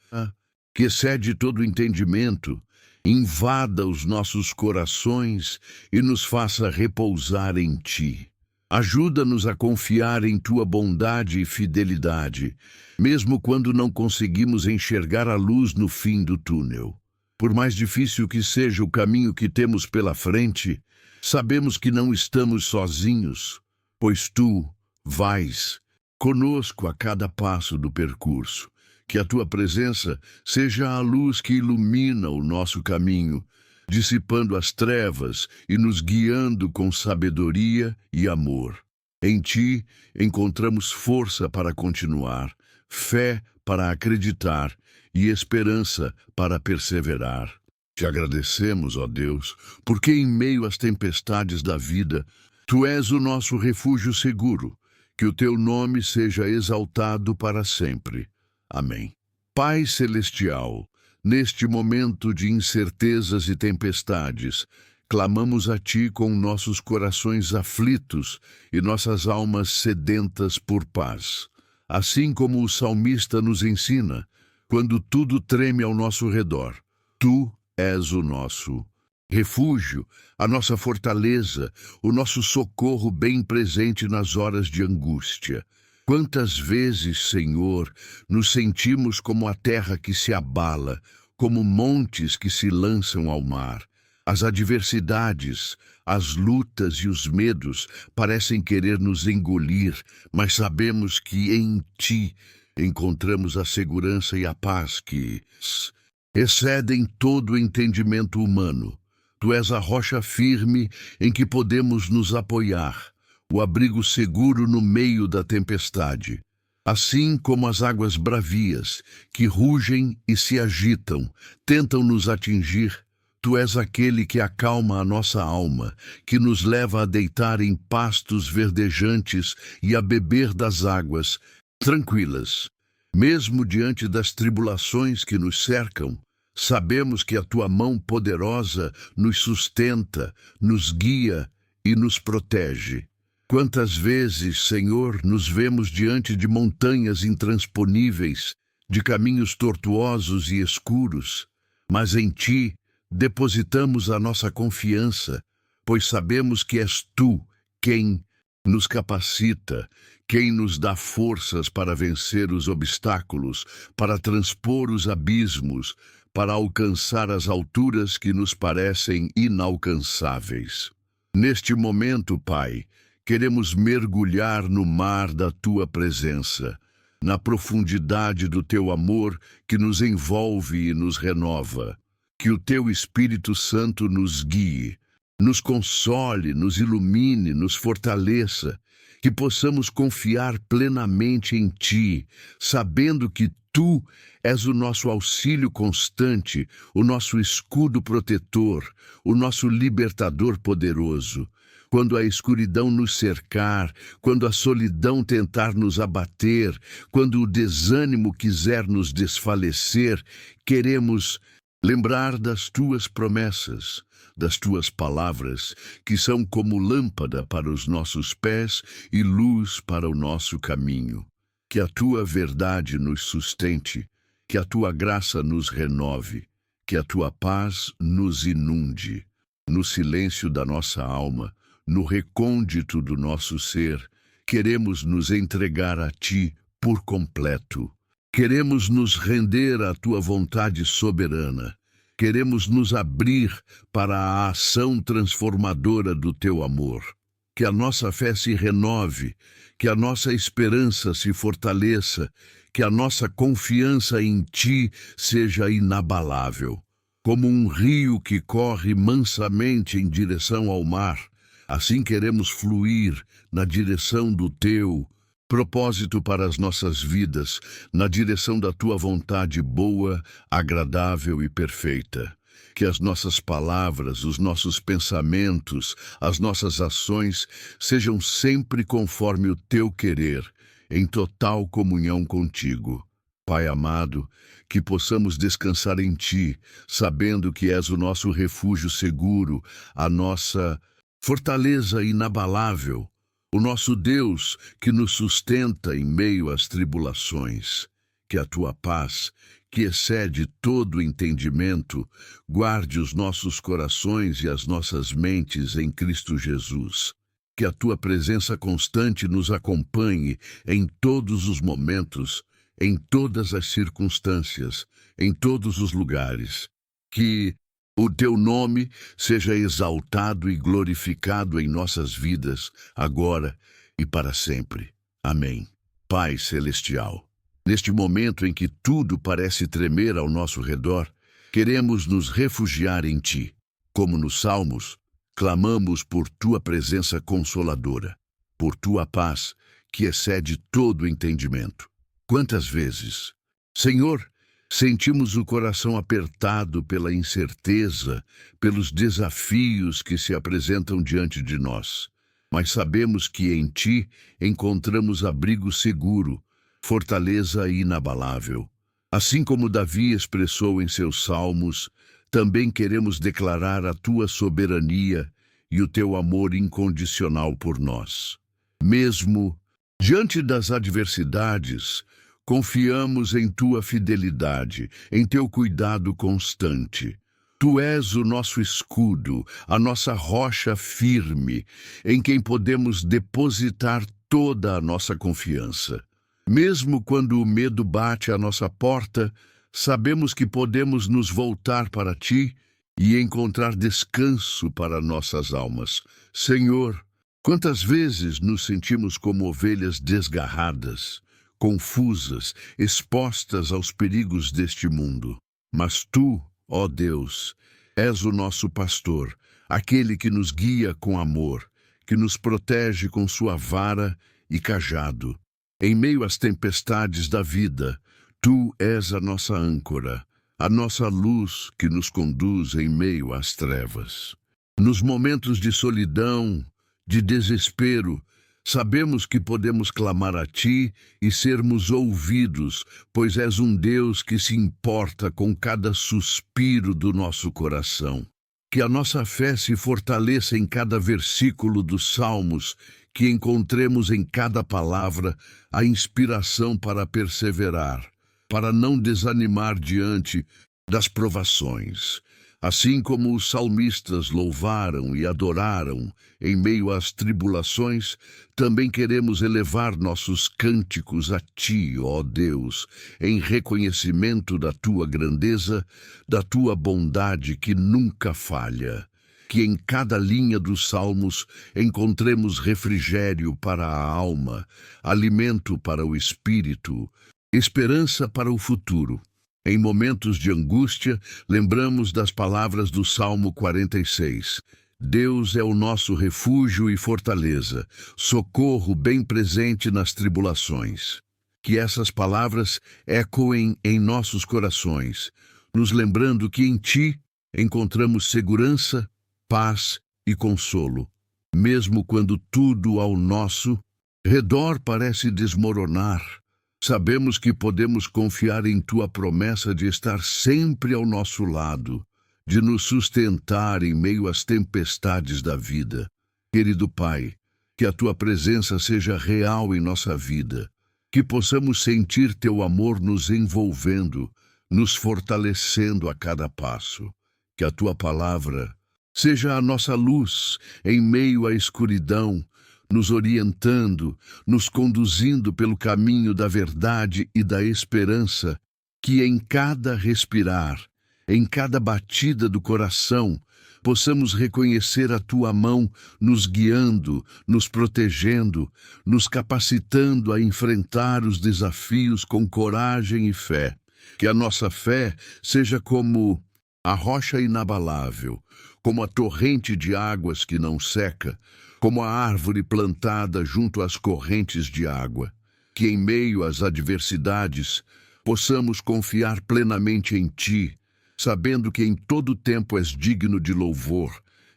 que excede todo entendimento, invada os nossos corações e nos faça repousar em ti. Ajuda-nos a confiar em tua bondade e fidelidade, mesmo quando não conseguimos enxergar a luz no fim do túnel. Por mais difícil que seja o caminho que temos pela frente, sabemos que não estamos sozinhos, pois tu vais conosco a cada passo do percurso. Que a tua presença seja a luz que ilumina o nosso caminho, dissipando as trevas e nos guiando com sabedoria e amor. Em ti encontramos força para continuar, fé para acreditar e esperança para perseverar. Te agradecemos, ó Deus, porque em meio às tempestades da vida, tu és o nosso refúgio seguro. Que o teu nome seja exaltado para sempre. Amém. Pai Celestial, neste momento de incertezas e tempestades, clamamos a Ti com nossos corações aflitos e nossas almas sedentas por paz. Assim como o salmista nos ensina, quando tudo treme ao nosso redor, Tu és o nosso refúgio, a nossa fortaleza, o nosso socorro bem presente nas horas de angústia. Quantas vezes, Senhor, nos sentimos como a terra que se abala, como montes que se lançam ao mar. As adversidades, as lutas e os medos parecem querer nos engolir, mas sabemos que em Ti encontramos a segurança e a paz que excedem todo o entendimento humano. Tu és a rocha firme em que podemos nos apoiar, o abrigo seguro no meio da tempestade. Assim como as águas bravias, que rugem e se agitam, tentam nos atingir, tu és aquele que acalma a nossa alma, que nos leva a deitar em pastos verdejantes e a beber das águas tranquilas. Mesmo diante das tribulações que nos cercam, sabemos que a tua mão poderosa nos sustenta, nos guia e nos protege. Quantas vezes, Senhor, nos vemos diante de montanhas intransponíveis, de caminhos tortuosos e escuros, mas em Ti depositamos a nossa confiança, pois sabemos que és tu quem nos capacita, quem nos dá forças para vencer os obstáculos, para transpor os abismos, para alcançar as alturas que nos parecem inalcançáveis. Neste momento, Pai, queremos mergulhar no mar da Tua presença, na profundidade do Teu amor que nos envolve e nos renova. Que o Teu Espírito Santo nos guie, nos console, nos ilumine, nos fortaleça, que possamos confiar plenamente em Ti, sabendo que Tu és o nosso auxílio constante, o nosso escudo protetor, o nosso libertador poderoso. Quando a escuridão nos cercar, quando a solidão tentar nos abater, quando o desânimo quiser nos desfalecer, queremos lembrar das Tuas promessas, das Tuas palavras, que são como lâmpada para os nossos pés e luz para o nosso caminho. Que a Tua verdade nos sustente, que a Tua graça nos renove, que a Tua paz nos inunde. No silêncio da nossa alma, no recôndito do nosso ser, queremos nos entregar a Ti por completo. Queremos nos render à Tua vontade soberana. Queremos nos abrir para a ação transformadora do Teu amor. Que a nossa fé se renove, que a nossa esperança se fortaleça, que a nossa confiança em Ti seja inabalável. Como um rio que corre mansamente em direção ao mar, assim queremos fluir na direção do Teu propósito para as nossas vidas, na direção da Tua vontade boa, agradável e perfeita. Que as nossas palavras, os nossos pensamentos, as nossas ações sejam sempre conforme o Teu querer, em total comunhão contigo. Pai amado, que possamos descansar em Ti, sabendo que és o nosso refúgio seguro, a nossa fortaleza inabalável, o nosso Deus que nos sustenta em meio às tribulações. Que a Tua paz, que excede todo entendimento, guarde os nossos corações e as nossas mentes em Cristo Jesus. Que a Tua presença constante nos acompanhe em todos os momentos, em todas as circunstâncias, em todos os lugares. Que o Teu nome seja exaltado e glorificado em nossas vidas, agora e para sempre. Amém. Pai Celestial, neste momento em que tudo parece tremer ao nosso redor, queremos nos refugiar em Ti. Como nos Salmos, clamamos por Tua presença consoladora, por Tua paz, que excede todo entendimento. Quantas vezes, Senhor, sentimos o coração apertado pela incerteza, pelos desafios que se apresentam diante de nós, mas sabemos que em Ti encontramos abrigo seguro, fortaleza inabalável. Assim como Davi expressou em seus salmos, também queremos declarar a Tua soberania e o Teu amor incondicional por nós. Mesmo diante das adversidades, confiamos em Tua fidelidade, em Teu cuidado constante. Tu és o nosso escudo, a nossa rocha firme, em quem podemos depositar toda a nossa confiança. Mesmo quando o medo bate à nossa porta, sabemos que podemos nos voltar para Ti e encontrar descanso para nossas almas. Senhor, quantas vezes nos sentimos como ovelhas desgarradas, confusas, expostas aos perigos deste mundo. Mas Tu, ó Deus, és o nosso pastor, aquele que nos guia com amor, que nos protege com sua vara e cajado. Em meio às tempestades da vida, Tu és a nossa âncora, a nossa luz que nos conduz em meio às trevas. Nos momentos de solidão, de desespero, sabemos que podemos clamar a Ti e sermos ouvidos, pois és um Deus que se importa com cada suspiro do nosso coração. Que a nossa fé se fortaleça em cada versículo dos Salmos, que encontremos em cada palavra a inspiração para perseverar, para não desanimar diante das provações. Assim como os salmistas louvaram e adoraram em meio às tribulações, também queremos elevar nossos cânticos a Ti, ó Deus, em reconhecimento da Tua grandeza, da Tua bondade que nunca falha. Que em cada linha dos salmos encontremos refrigério para a alma, alimento para o espírito, esperança para o futuro. Em momentos de angústia, lembramos das palavras do Salmo 46. Deus é o nosso refúgio e fortaleza, socorro bem presente nas tribulações. Que essas palavras ecoem em nossos corações, nos lembrando que em Ti encontramos segurança, paz e consolo. Mesmo quando tudo ao nosso redor parece desmoronar, sabemos que podemos confiar em Tua promessa de estar sempre ao nosso lado, de nos sustentar em meio às tempestades da vida. Querido Pai, que a Tua presença seja real em nossa vida, que possamos sentir Teu amor nos envolvendo, nos fortalecendo a cada passo. Que a Tua palavra seja a nossa luz em meio à escuridão, nos orientando, nos conduzindo pelo caminho da verdade e da esperança, que em cada respirar, em cada batida do coração, possamos reconhecer a Tua mão nos guiando, nos protegendo, nos capacitando a enfrentar os desafios com coragem e fé. Que a nossa fé seja como a rocha inabalável, como a torrente de águas que não seca, como a árvore plantada junto às correntes de água. Que em meio às adversidades possamos confiar plenamente em Ti, sabendo que em todo tempo és digno de louvor,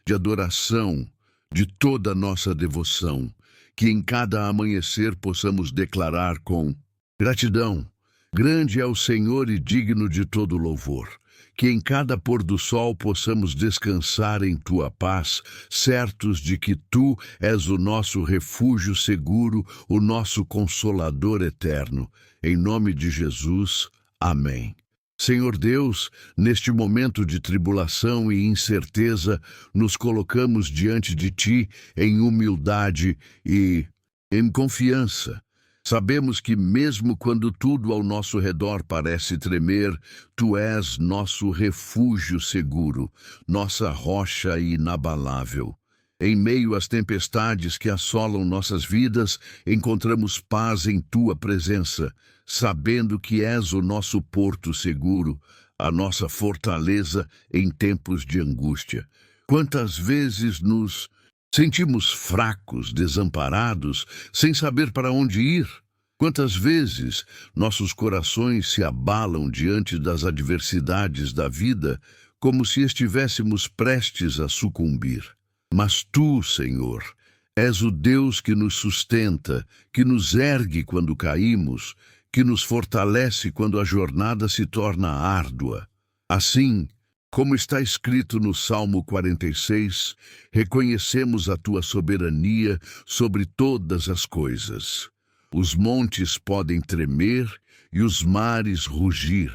de adoração, de toda a nossa devoção. Que em cada amanhecer possamos declarar com gratidão: grande é o Senhor e digno de todo louvor. Que em cada pôr do sol possamos descansar em Tua paz, certos de que Tu és o nosso refúgio seguro, o nosso consolador eterno. Em nome de Jesus, amém. Senhor Deus, neste momento de tribulação e incerteza, nos colocamos diante de Ti em humildade e em confiança. Sabemos que mesmo quando tudo ao nosso redor parece tremer, Tu és nosso refúgio seguro, nossa rocha inabalável. Em meio às tempestades que assolam nossas vidas, encontramos paz em Tua presença, sabendo que és o nosso porto seguro, a nossa fortaleza em tempos de angústia. Quantas vezes nos sentimos fracos, desamparados, sem saber para onde ir? Quantas vezes nossos corações se abalam diante das adversidades da vida, como se estivéssemos prestes a sucumbir? Mas Tu, Senhor, és o Deus que nos sustenta, que nos ergue quando caímos, que nos fortalece quando a jornada se torna árdua. Assim, como está escrito no Salmo 46, reconhecemos a Tua soberania sobre todas as coisas. Os montes podem tremer e os mares rugir,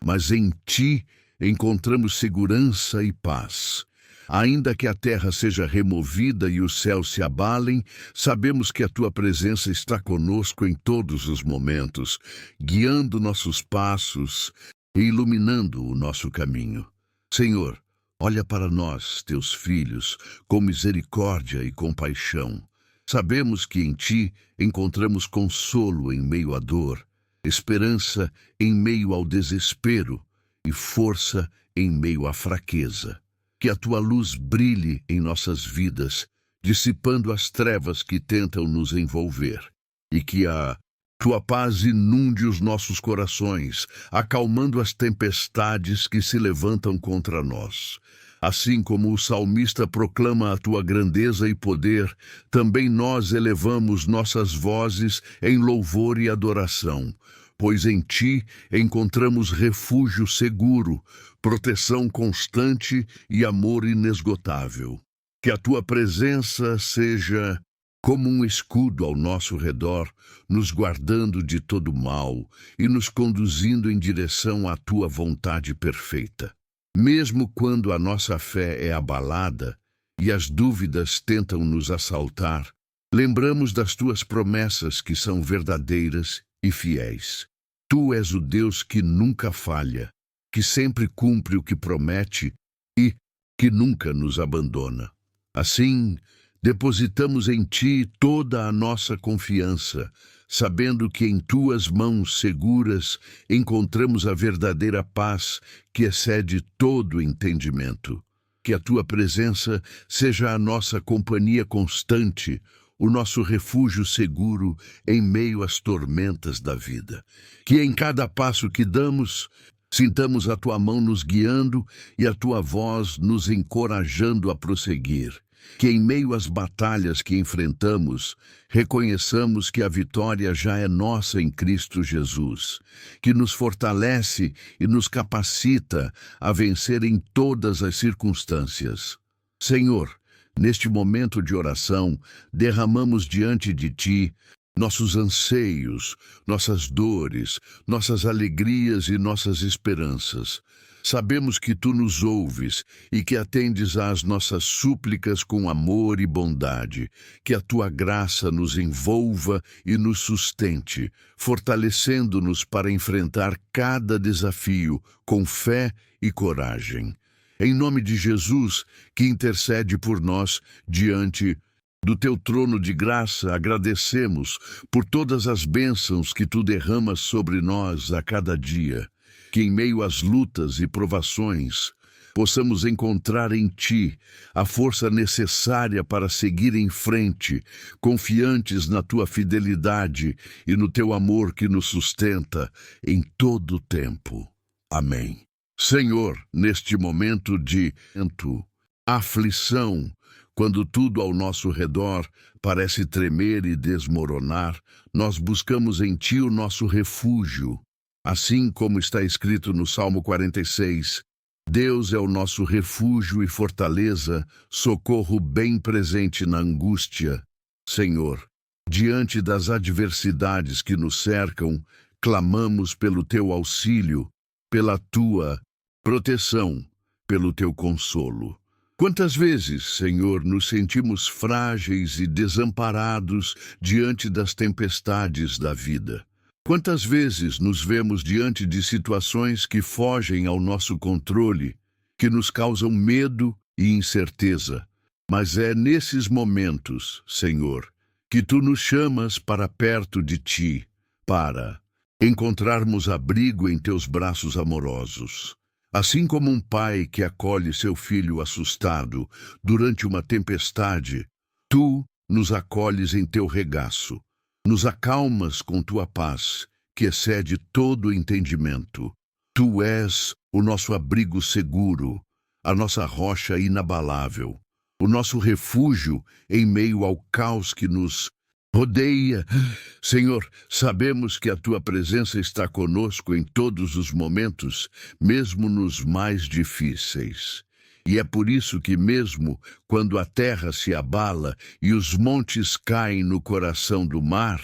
mas em Ti encontramos segurança e paz. Ainda que a terra seja removida e os céus se abalem, sabemos que a Tua presença está conosco em todos os momentos, guiando nossos passos e iluminando o nosso caminho. Senhor, olha para nós, Teus filhos, com misericórdia e compaixão. Sabemos que em Ti encontramos consolo em meio à dor, esperança em meio ao desespero e força em meio à fraqueza. Que a Tua luz brilhe em nossas vidas, dissipando as trevas que tentam nos envolver, e que a Tua paz inunde os nossos corações, acalmando as tempestades que se levantam contra nós. Assim como o salmista proclama a Tua grandeza e poder, também nós elevamos nossas vozes em louvor e adoração, pois em Ti encontramos refúgio seguro, proteção constante e amor inesgotável. Que a Tua presença seja como um escudo ao nosso redor, nos guardando de todo mal e nos conduzindo em direção à Tua vontade perfeita. Mesmo quando a nossa fé é abalada e as dúvidas tentam nos assaltar, lembramos das tuas promessas que são verdadeiras e fiéis. Tu és o Deus que nunca falha, que sempre cumpre o que promete e que nunca nos abandona. Assim, depositamos em ti toda a nossa confiança, sabendo que em tuas mãos seguras encontramos a verdadeira paz que excede todo entendimento. Que a tua presença seja a nossa companhia constante, o nosso refúgio seguro em meio às tormentas da vida. Que em cada passo que damos, sintamos a tua mão nos guiando e a tua voz nos encorajando a prosseguir. Que em meio às batalhas que enfrentamos, reconheçamos que a vitória já é nossa em Cristo Jesus, que nos fortalece e nos capacita a vencer em todas as circunstâncias. Senhor, neste momento de oração, derramamos diante de Ti nossos anseios, nossas dores, nossas alegrias e nossas esperanças. Sabemos que Tu nos ouves e que atendes às nossas súplicas com amor e bondade. Que a Tua graça nos envolva e nos sustente, fortalecendo-nos para enfrentar cada desafio com fé e coragem. Em nome de Jesus, que intercede por nós diante do Teu trono de graça, agradecemos por todas as bênçãos que Tu derramas sobre nós a cada dia. Que em meio às lutas e provações, possamos encontrar em Ti a força necessária para seguir em frente, confiantes na Tua fidelidade e no Teu amor que nos sustenta em todo o tempo. Amém. Senhor, neste momento de aflição, quando tudo ao nosso redor parece tremer e desmoronar, nós buscamos em Ti o nosso refúgio. Assim como está escrito no Salmo 46, Deus é o nosso refúgio e fortaleza, socorro bem presente na angústia. Senhor, diante das adversidades que nos cercam, clamamos pelo Teu auxílio, pela Tua proteção, pelo Teu consolo. Quantas vezes, Senhor, nos sentimos frágeis e desamparados diante das tempestades da vida? Quantas vezes nos vemos diante de situações que fogem ao nosso controle, que nos causam medo e incerteza? Mas é nesses momentos, Senhor, que Tu nos chamas para perto de Ti, para encontrarmos abrigo em Teus braços amorosos. Assim como um pai que acolhe seu filho assustado durante uma tempestade, Tu nos acolhes em Teu regaço. Nos acalmas com Tua paz, que excede todo o entendimento. Tu és o nosso abrigo seguro, a nossa rocha inabalável, o nosso refúgio em meio ao caos que nos rodeia. Senhor, sabemos que a Tua presença está conosco em todos os momentos, mesmo nos mais difíceis. E é por isso que mesmo quando a terra se abala e os montes caem no coração do mar,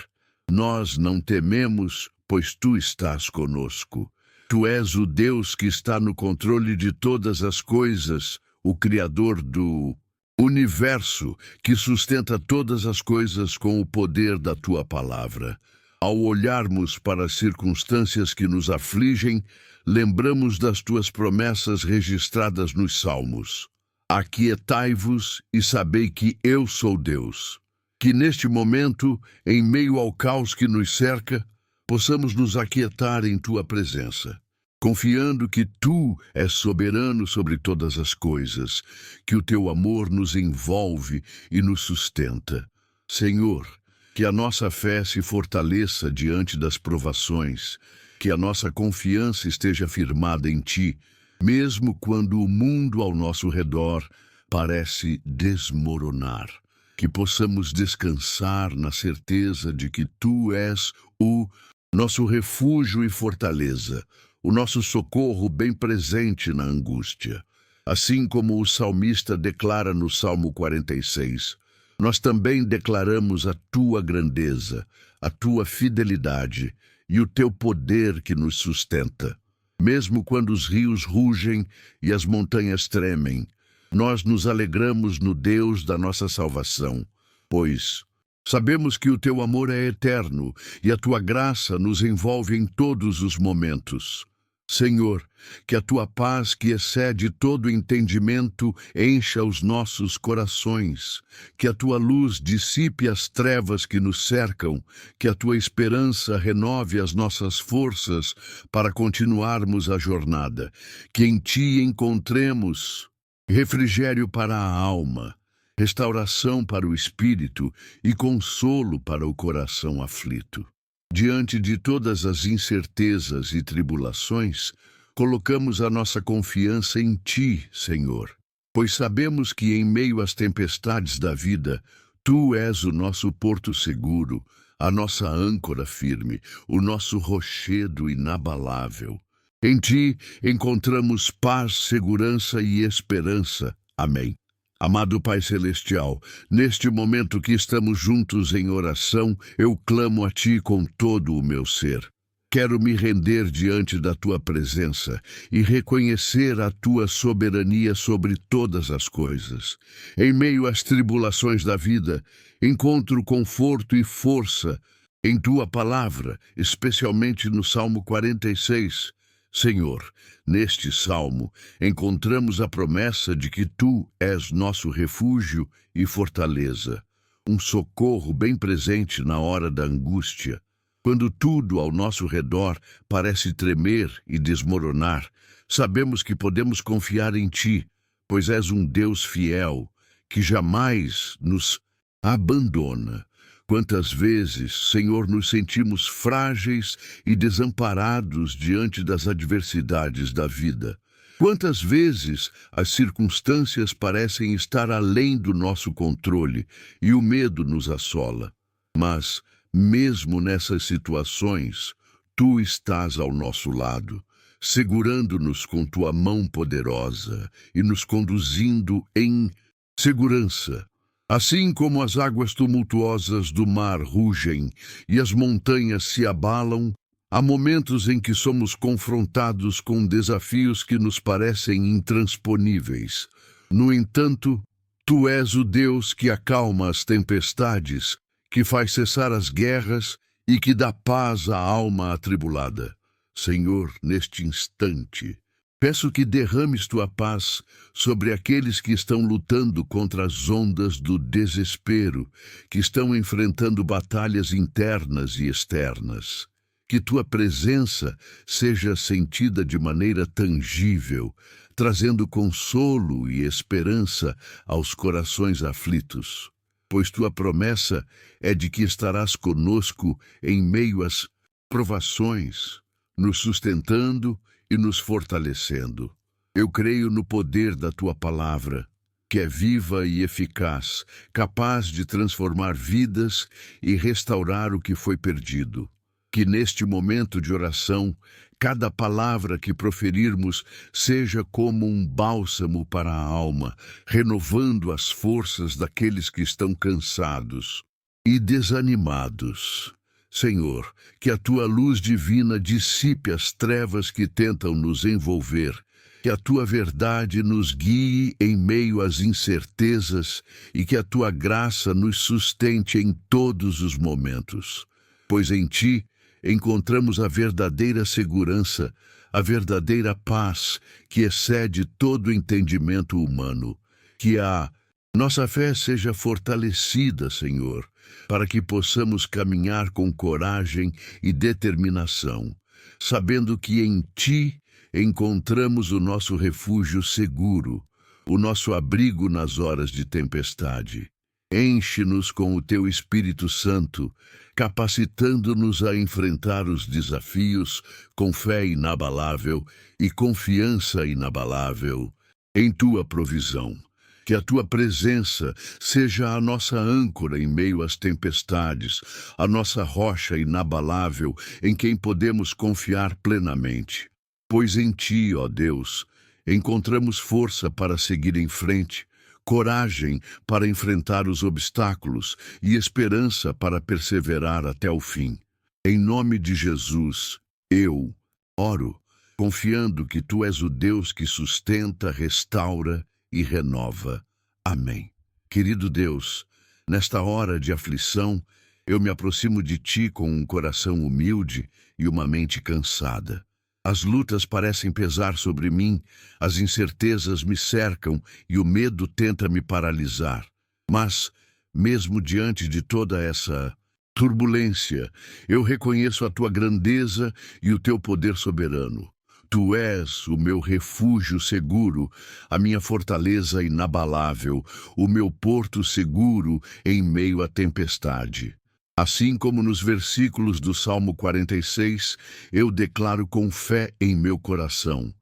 nós não tememos, pois Tu estás conosco. Tu és o Deus que está no controle de todas as coisas, o Criador do universo, que sustenta todas as coisas com o poder da Tua palavra. Ao olharmos para as circunstâncias que nos afligem, lembramos das Tuas promessas registradas nos Salmos. Aquietai-vos e sabei que eu sou Deus. Que neste momento, em meio ao caos que nos cerca, possamos nos aquietar em Tua presença, confiando que Tu és soberano sobre todas as coisas, que o Teu amor nos envolve e nos sustenta. Senhor, que a nossa fé se fortaleça diante das provações, que a nossa confiança esteja firmada em Ti, mesmo quando o mundo ao nosso redor parece desmoronar. Que possamos descansar na certeza de que Tu és o nosso refúgio e fortaleza, o nosso socorro bem presente na angústia. Assim como o salmista declara no Salmo 46, nós também declaramos a Tua grandeza, a Tua fidelidade e o Teu poder que nos sustenta. Mesmo quando os rios rugem e as montanhas tremem, nós nos alegramos no Deus da nossa salvação, pois sabemos que o teu amor é eterno e a tua graça nos envolve em todos os momentos. Senhor, que a tua paz, que excede todo entendimento, encha os nossos corações, que a tua luz dissipe as trevas que nos cercam, que a tua esperança renove as nossas forças para continuarmos a jornada, que em ti encontremos refrigério para a alma, restauração para o espírito e consolo para o coração aflito. Diante de todas as incertezas e tribulações, colocamos a nossa confiança em Ti, Senhor, pois sabemos que em meio às tempestades da vida, Tu és o nosso porto seguro, a nossa âncora firme, o nosso rochedo inabalável. Em Ti encontramos paz, segurança e esperança. Amém. Amado Pai Celestial, neste momento que estamos juntos em oração, eu clamo a Ti com todo o meu ser. Quero me render diante da Tua presença e reconhecer a Tua soberania sobre todas as coisas. Em meio às tribulações da vida, encontro conforto e força em Tua palavra, especialmente no Salmo 46. Senhor, neste salmo, encontramos a promessa de que Tu és nosso refúgio e fortaleza, um socorro bem presente na hora da angústia. Quando tudo ao nosso redor parece tremer e desmoronar, sabemos que podemos confiar em Ti, pois és um Deus fiel, que jamais nos abandona. Quantas vezes, Senhor, nos sentimos frágeis e desamparados diante das adversidades da vida. Quantas vezes as circunstâncias parecem estar além do nosso controle e o medo nos assola. Mas, mesmo nessas situações, Tu estás ao nosso lado, segurando-nos com Tua mão poderosa e nos conduzindo em segurança. Assim como as águas tumultuosas do mar rugem e as montanhas se abalam, há momentos em que somos confrontados com desafios que nos parecem intransponíveis. No entanto, Tu és o Deus que acalma as tempestades, que faz cessar as guerras e que dá paz à alma atribulada. Senhor, neste instante, peço que derrames Tua paz sobre aqueles que estão lutando contra as ondas do desespero, que estão enfrentando batalhas internas e externas. Que Tua presença seja sentida de maneira tangível, trazendo consolo e esperança aos corações aflitos. Pois Tua promessa é de que estarás conosco em meio às provações, nos sustentando e nos fortalecendo. Eu creio no poder da Tua palavra, que é viva e eficaz, capaz de transformar vidas e restaurar o que foi perdido. Que neste momento de oração, cada palavra que proferirmos seja como um bálsamo para a alma, renovando as forças daqueles que estão cansados e desanimados. Senhor, que a Tua luz divina dissipe as trevas que tentam nos envolver, que a Tua verdade nos guie em meio às incertezas e que a Tua graça nos sustente em todos os momentos. Pois em Ti encontramos a verdadeira segurança, a verdadeira paz que excede todo entendimento humano. Que a nossa fé seja fortalecida, Senhor, para que possamos caminhar com coragem e determinação, sabendo que em Ti encontramos o nosso refúgio seguro, o nosso abrigo nas horas de tempestade. Enche-nos com o Teu Espírito Santo, capacitando-nos a enfrentar os desafios com fé inabalável e confiança inabalável em Tua provisão. Que a Tua presença seja a nossa âncora em meio às tempestades, a nossa rocha inabalável em quem podemos confiar plenamente. Pois em Ti, ó Deus, encontramos força para seguir em frente, coragem para enfrentar os obstáculos e esperança para perseverar até o fim. Em nome de Jesus, eu oro confiando que Tu és o Deus que sustenta, restaura e renova. Amém. Querido Deus, nesta hora de aflição, eu me aproximo de Ti com um coração humilde e uma mente cansada. As lutas parecem pesar sobre mim, as incertezas me cercam e o medo tenta me paralisar. Mas, mesmo diante de toda essa turbulência, eu reconheço a Tua grandeza e o Teu poder soberano. Tu és o meu refúgio seguro, a minha fortaleza inabalável, o meu porto seguro em meio à tempestade. Assim como nos versículos do Salmo 46, eu declaro com fé em meu coração: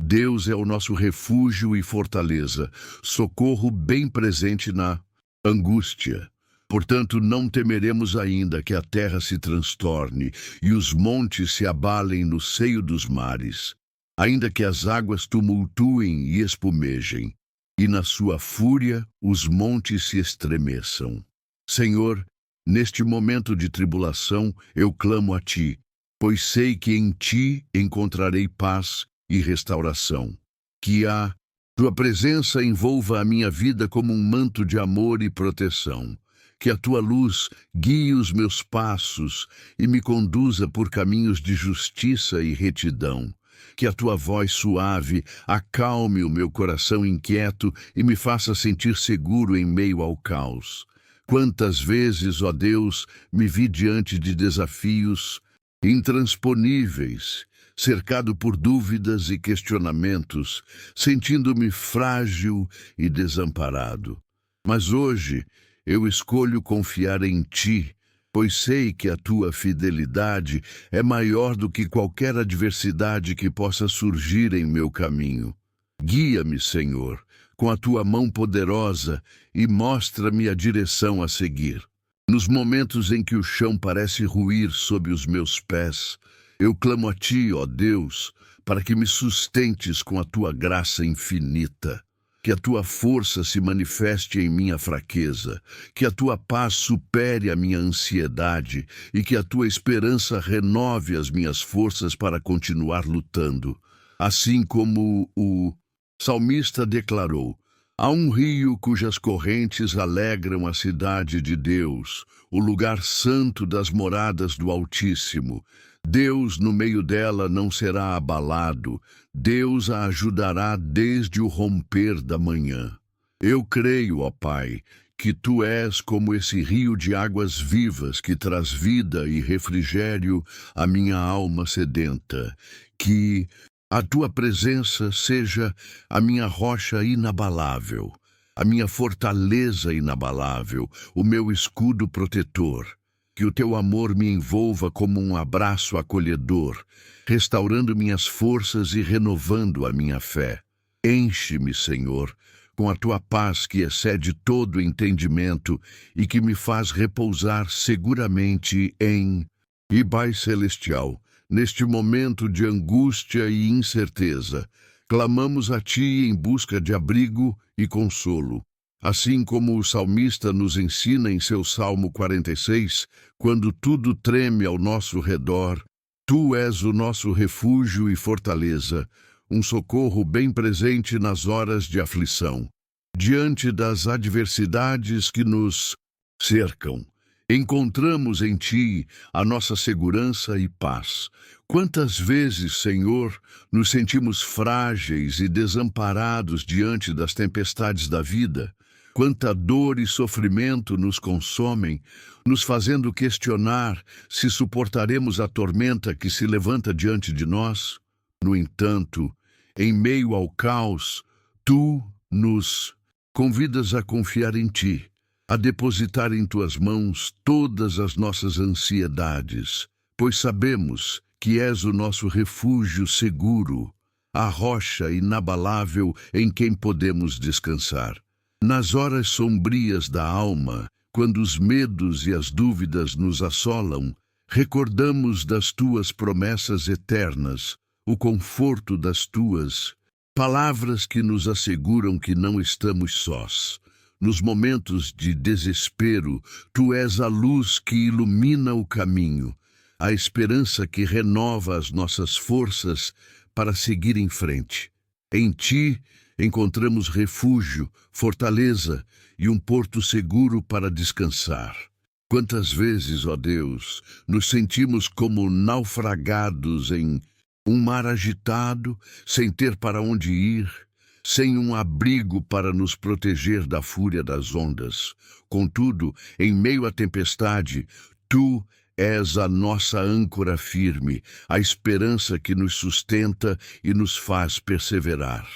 Deus é o nosso refúgio e fortaleza, socorro bem presente na angústia. Portanto, não temeremos ainda que a terra se transtorne e os montes se abalem no seio dos mares, ainda que as águas tumultuem e espumejem, e na sua fúria os montes se estremeçam. Senhor, neste momento de tribulação eu clamo a Ti, pois sei que em Ti encontrarei paz e restauração. Que a Tua presença envolva a minha vida como um manto de amor e proteção. Que a Tua luz guie os meus passos e me conduza por caminhos de justiça e retidão. Que a Tua voz suave acalme o meu coração inquieto e me faça sentir seguro em meio ao caos. Quantas vezes, ó Deus, me vi diante de desafios intransponíveis, cercado por dúvidas e questionamentos, sentindo-me frágil e desamparado. Mas hoje eu escolho confiar em Ti, pois sei que a Tua fidelidade é maior do que qualquer adversidade que possa surgir em meu caminho. Guia-me, Senhor, com a Tua mão poderosa e mostra-me a direção a seguir. Nos momentos em que o chão parece ruir sob os meus pés, eu clamo a Ti, ó Deus, para que me sustentes com a Tua graça infinita. Que a Tua força se manifeste em minha fraqueza, que a Tua paz supere a minha ansiedade e que a Tua esperança renove as minhas forças para continuar lutando. Assim como o salmista declarou: há um rio cujas correntes alegram a cidade de Deus, o lugar santo das moradas do Altíssimo. Deus no meio dela não será abalado, Deus a ajudará desde o romper da manhã. Eu creio, ó Pai, que Tu és como esse rio de águas vivas que traz vida e refrigério à minha alma sedenta. Que a Tua presença seja a minha rocha inabalável, a minha fortaleza inabalável, o meu escudo protetor. Que o Teu amor me envolva como um abraço acolhedor, restaurando minhas forças e renovando a minha fé. Enche-me, Senhor, com a Tua paz que excede todo entendimento e que me faz repousar seguramente em Pai Celestial. Neste momento de angústia e incerteza, clamamos a Ti em busca de abrigo e consolo. Assim como o salmista nos ensina em seu Salmo 46, quando tudo treme ao nosso redor, Tu és o nosso refúgio e fortaleza, um socorro bem presente nas horas de aflição. Diante das adversidades que nos cercam, encontramos em Ti a nossa segurança e paz. Quantas vezes, Senhor, nos sentimos frágeis e desamparados diante das tempestades da vida? Quanta dor e sofrimento nos consomem, nos fazendo questionar se suportaremos a tormenta que se levanta diante de nós. No entanto, em meio ao caos, Tu nos convidas a confiar em Ti, a depositar em Tuas mãos todas as nossas ansiedades, pois sabemos que és o nosso refúgio seguro, a rocha inabalável em quem podemos descansar. Nas horas sombrias da alma, quando os medos e as dúvidas nos assolam, recordamos das Tuas promessas eternas, o conforto das Tuas palavras que nos asseguram que não estamos sós. Nos momentos de desespero, Tu és a luz que ilumina o caminho, a esperança que renova as nossas forças para seguir em frente. Em Ti encontramos refúgio, fortaleza e um porto seguro para descansar. Quantas vezes, ó Deus, nos sentimos como naufragados em um mar agitado, sem ter para onde ir, sem um abrigo para nos proteger da fúria das ondas. Contudo, em meio à tempestade, Tu és a nossa âncora firme, a esperança que nos sustenta e nos faz perseverar.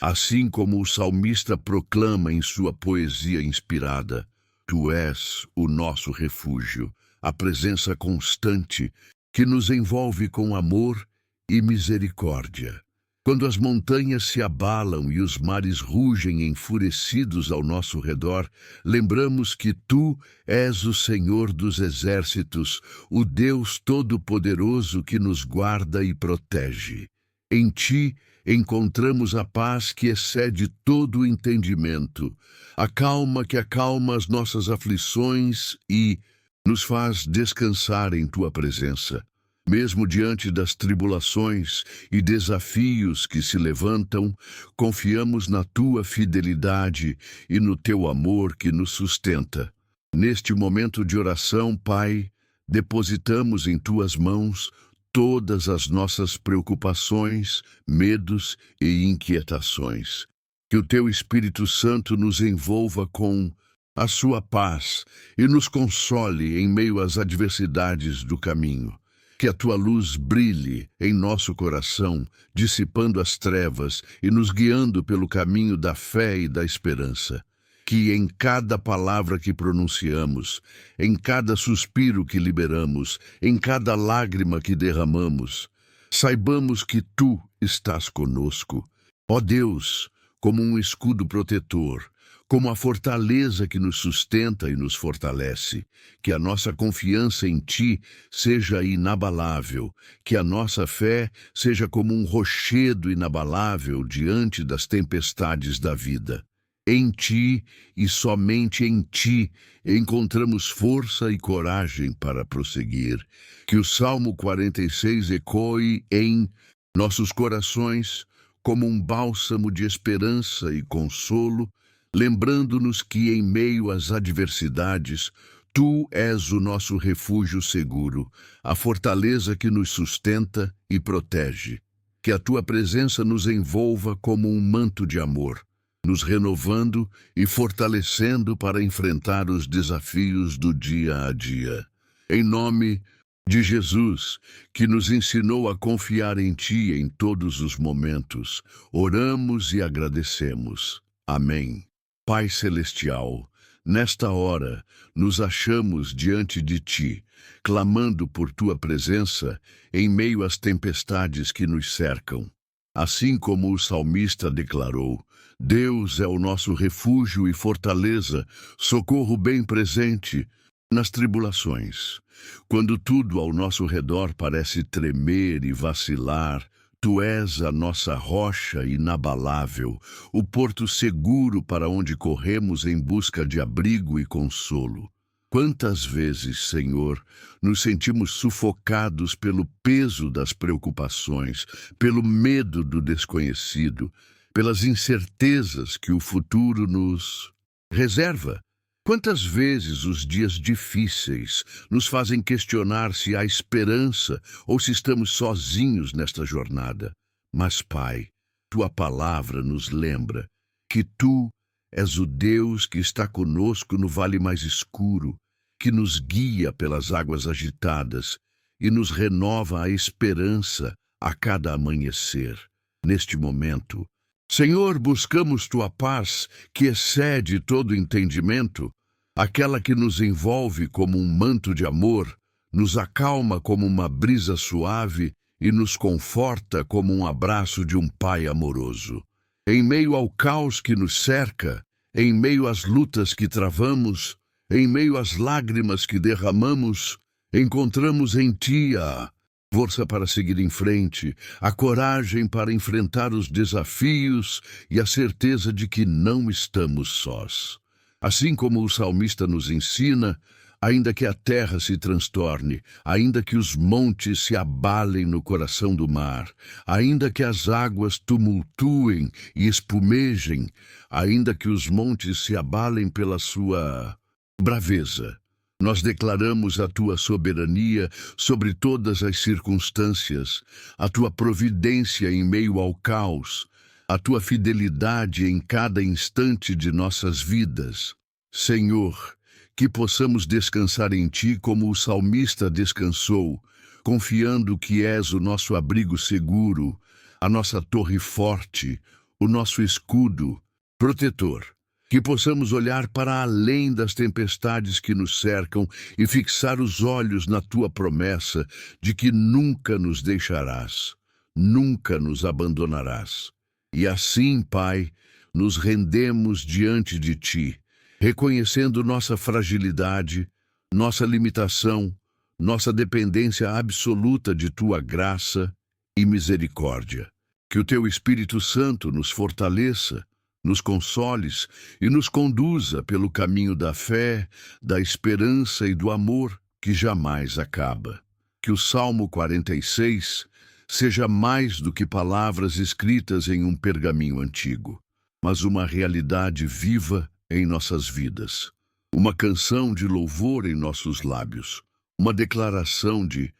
Assim como o salmista proclama em sua poesia inspirada, Tu és o nosso refúgio, a presença constante que nos envolve com amor e misericórdia. Quando as montanhas se abalam e os mares rugem enfurecidos ao nosso redor, lembramos que Tu és o Senhor dos exércitos, o Deus Todo-Poderoso que nos guarda e protege. Em Ti encontramos a paz que excede todo o entendimento, a calma que acalma as nossas aflições e nos faz descansar em Tua presença. Mesmo diante das tribulações e desafios que se levantam, confiamos na Tua fidelidade e no Teu amor que nos sustenta. Neste momento de oração, Pai, depositamos em Tuas mãos todas as nossas preocupações, medos e inquietações. Que o Teu Espírito Santo nos envolva com a Sua paz e nos console em meio às adversidades do caminho. Que a Tua luz brilhe em nosso coração, dissipando as trevas e nos guiando pelo caminho da fé e da esperança. Que em cada palavra que pronunciamos, em cada suspiro que liberamos, em cada lágrima que derramamos, saibamos que Tu estás conosco. Ó Deus, como um escudo protetor, como a fortaleza que nos sustenta e nos fortalece, que a nossa confiança em Ti seja inabalável, que a nossa fé seja como um rochedo inabalável diante das tempestades da vida. Em Ti e somente em Ti encontramos força e coragem para prosseguir. Que o Salmo 46 ecoe em nossos corações como um bálsamo de esperança e consolo, lembrando-nos que em meio às adversidades, Tu és o nosso refúgio seguro, a fortaleza que nos sustenta e protege. Que a Tua presença nos envolva como um manto de amor, nos renovando e fortalecendo para enfrentar os desafios do dia a dia. Em nome de Jesus, que nos ensinou a confiar em Ti em todos os momentos, oramos e agradecemos. Amém. Pai Celestial, nesta hora nos achamos diante de Ti, clamando por Tua presença em meio às tempestades que nos cercam. Assim como o salmista declarou, Deus é o nosso refúgio e fortaleza, socorro bem presente nas tribulações. Quando tudo ao nosso redor parece tremer e vacilar, Tu és a nossa rocha inabalável, o porto seguro para onde corremos em busca de abrigo e consolo. Quantas vezes, Senhor, nos sentimos sufocados pelo peso das preocupações, pelo medo do desconhecido, pelas incertezas que o futuro nos reserva. Quantas vezes os dias difíceis nos fazem questionar se há esperança ou se estamos sozinhos nesta jornada. Mas, Pai, Tua palavra nos lembra que Tu és o Deus que está conosco no vale mais escuro, que nos guia pelas águas agitadas e nos renova a esperança a cada amanhecer. Neste momento, Senhor, buscamos Tua paz, que excede todo entendimento, aquela que nos envolve como um manto de amor, nos acalma como uma brisa suave e nos conforta como um abraço de um pai amoroso. Em meio ao caos que nos cerca, em meio às lutas que travamos, em meio às lágrimas que derramamos, encontramos em Ti a força para seguir em frente, a coragem para enfrentar os desafios e a certeza de que não estamos sós. Assim como o salmista nos ensina, Ainda que a terra se transtorne, ainda que os montes se abalem no coração do mar, ainda que as águas tumultuem e espumejem, ainda que os montes se abalem pela sua braveza, nós declaramos a tua soberania sobre todas as circunstâncias, a tua providência em meio ao caos, a tua fidelidade em cada instante de nossas vidas. Senhor, que possamos descansar em ti como o salmista descansou, confiando que és o nosso abrigo seguro, a nossa torre forte, o nosso escudo protetor. Que possamos olhar para além das tempestades que nos cercam e fixar os olhos na tua promessa de que nunca nos deixarás, nunca nos abandonarás. E assim, Pai, nos rendemos diante de ti, reconhecendo nossa fragilidade, nossa limitação, nossa dependência absoluta de tua graça e misericórdia. Que o teu Espírito Santo nos fortaleça, nos consoles e nos conduza pelo caminho da fé, da esperança e do amor que jamais acaba. Que o Salmo 46 seja mais do que palavras escritas em um pergaminho antigo, mas uma realidade viva em nossas vidas. Uma canção de louvor em nossos lábios, uma declaração de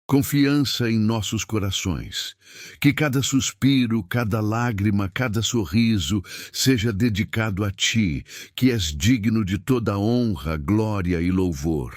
confiança em nossos corações. Que cada suspiro, cada lágrima, cada sorriso seja dedicado a ti, que és digno de toda honra, glória e louvor.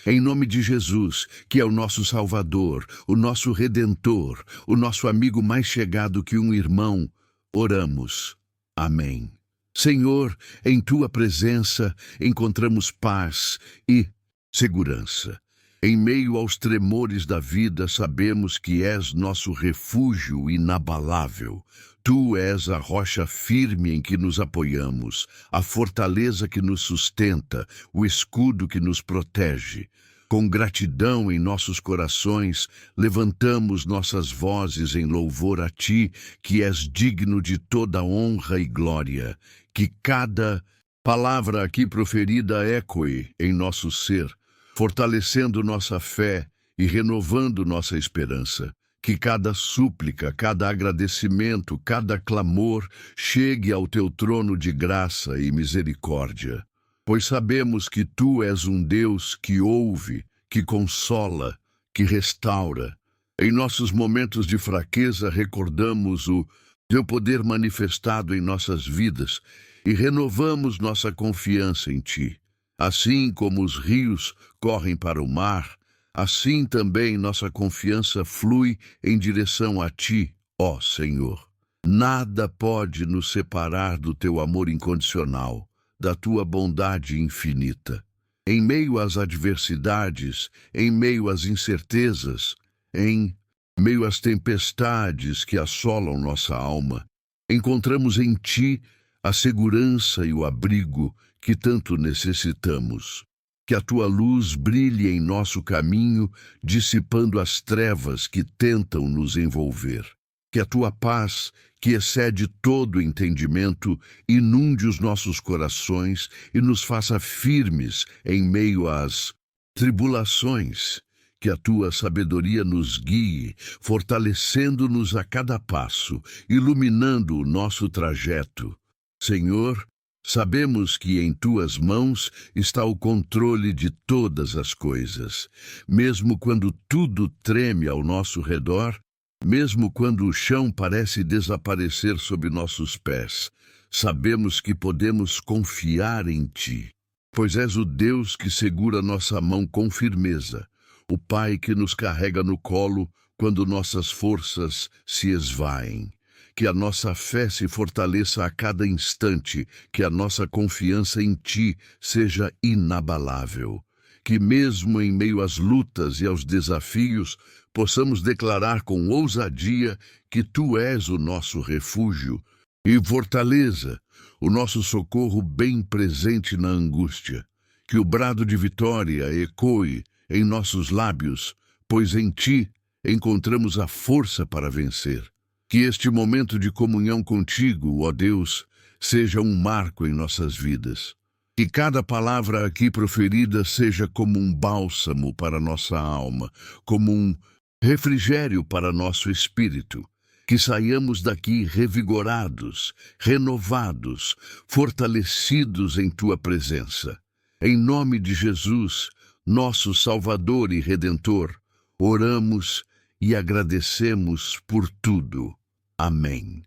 Em nome de Jesus, que é o nosso Salvador, o nosso Redentor, o nosso amigo mais chegado que um irmão, oramos. Amém. Senhor, em tua presença encontramos paz e segurança. Em meio aos tremores da vida, sabemos que és nosso refúgio inabalável. Tu és a rocha firme em que nos apoiamos, a fortaleza que nos sustenta, o escudo que nos protege. Com gratidão em nossos corações, levantamos nossas vozes em louvor a ti, que és digno de toda honra e glória. Que cada palavra aqui proferida ecoe em nosso ser, fortalecendo nossa fé e renovando nossa esperança. Que cada súplica, cada agradecimento, cada clamor chegue ao teu trono de graça e misericórdia. Pois sabemos que tu és um Deus que ouve, que consola, que restaura. Em nossos momentos de fraqueza, recordamos o teu poder manifestado em nossas vidas e renovamos nossa confiança em ti. Assim como os rios correm para o mar, assim também nossa confiança flui em direção a ti, ó Senhor. Nada pode nos separar do teu amor incondicional, da tua bondade infinita. Em meio às adversidades, em meio às incertezas, em meio às tempestades que assolam nossa alma, encontramos em ti a segurança e o abrigo que tanto necessitamos. Que a tua luz brilhe em nosso caminho, dissipando as trevas que tentam nos envolver. Que a tua paz, que excede todo entendimento, inunde os nossos corações e nos faça firmes em meio às tribulações. Que a tua sabedoria nos guie, fortalecendo-nos a cada passo, iluminando o nosso trajeto. Senhor, sabemos que em tuas mãos está o controle de todas as coisas. Mesmo quando tudo treme ao nosso redor, mesmo quando o chão parece desaparecer sob nossos pés, sabemos que podemos confiar em ti, pois és o Deus que segura nossa mão com firmeza, o Pai que nos carrega no colo quando nossas forças se esvaem. Que a nossa fé se fortaleça a cada instante, que a nossa confiança em ti seja inabalável. Que mesmo em meio às lutas e aos desafios, possamos declarar com ousadia que tu és o nosso refúgio e fortaleza, o nosso socorro bem presente na angústia. Que o brado de vitória ecoe em nossos lábios, pois em ti encontramos a força para vencer. Que este momento de comunhão contigo, ó Deus, seja um marco em nossas vidas. Que cada palavra aqui proferida seja como um bálsamo para nossa alma, como um refrigério para nosso espírito. Que saiamos daqui revigorados, renovados, fortalecidos em Tua presença. Em nome de Jesus, nosso Salvador e Redentor, oramos e agradecemos por tudo. Amém.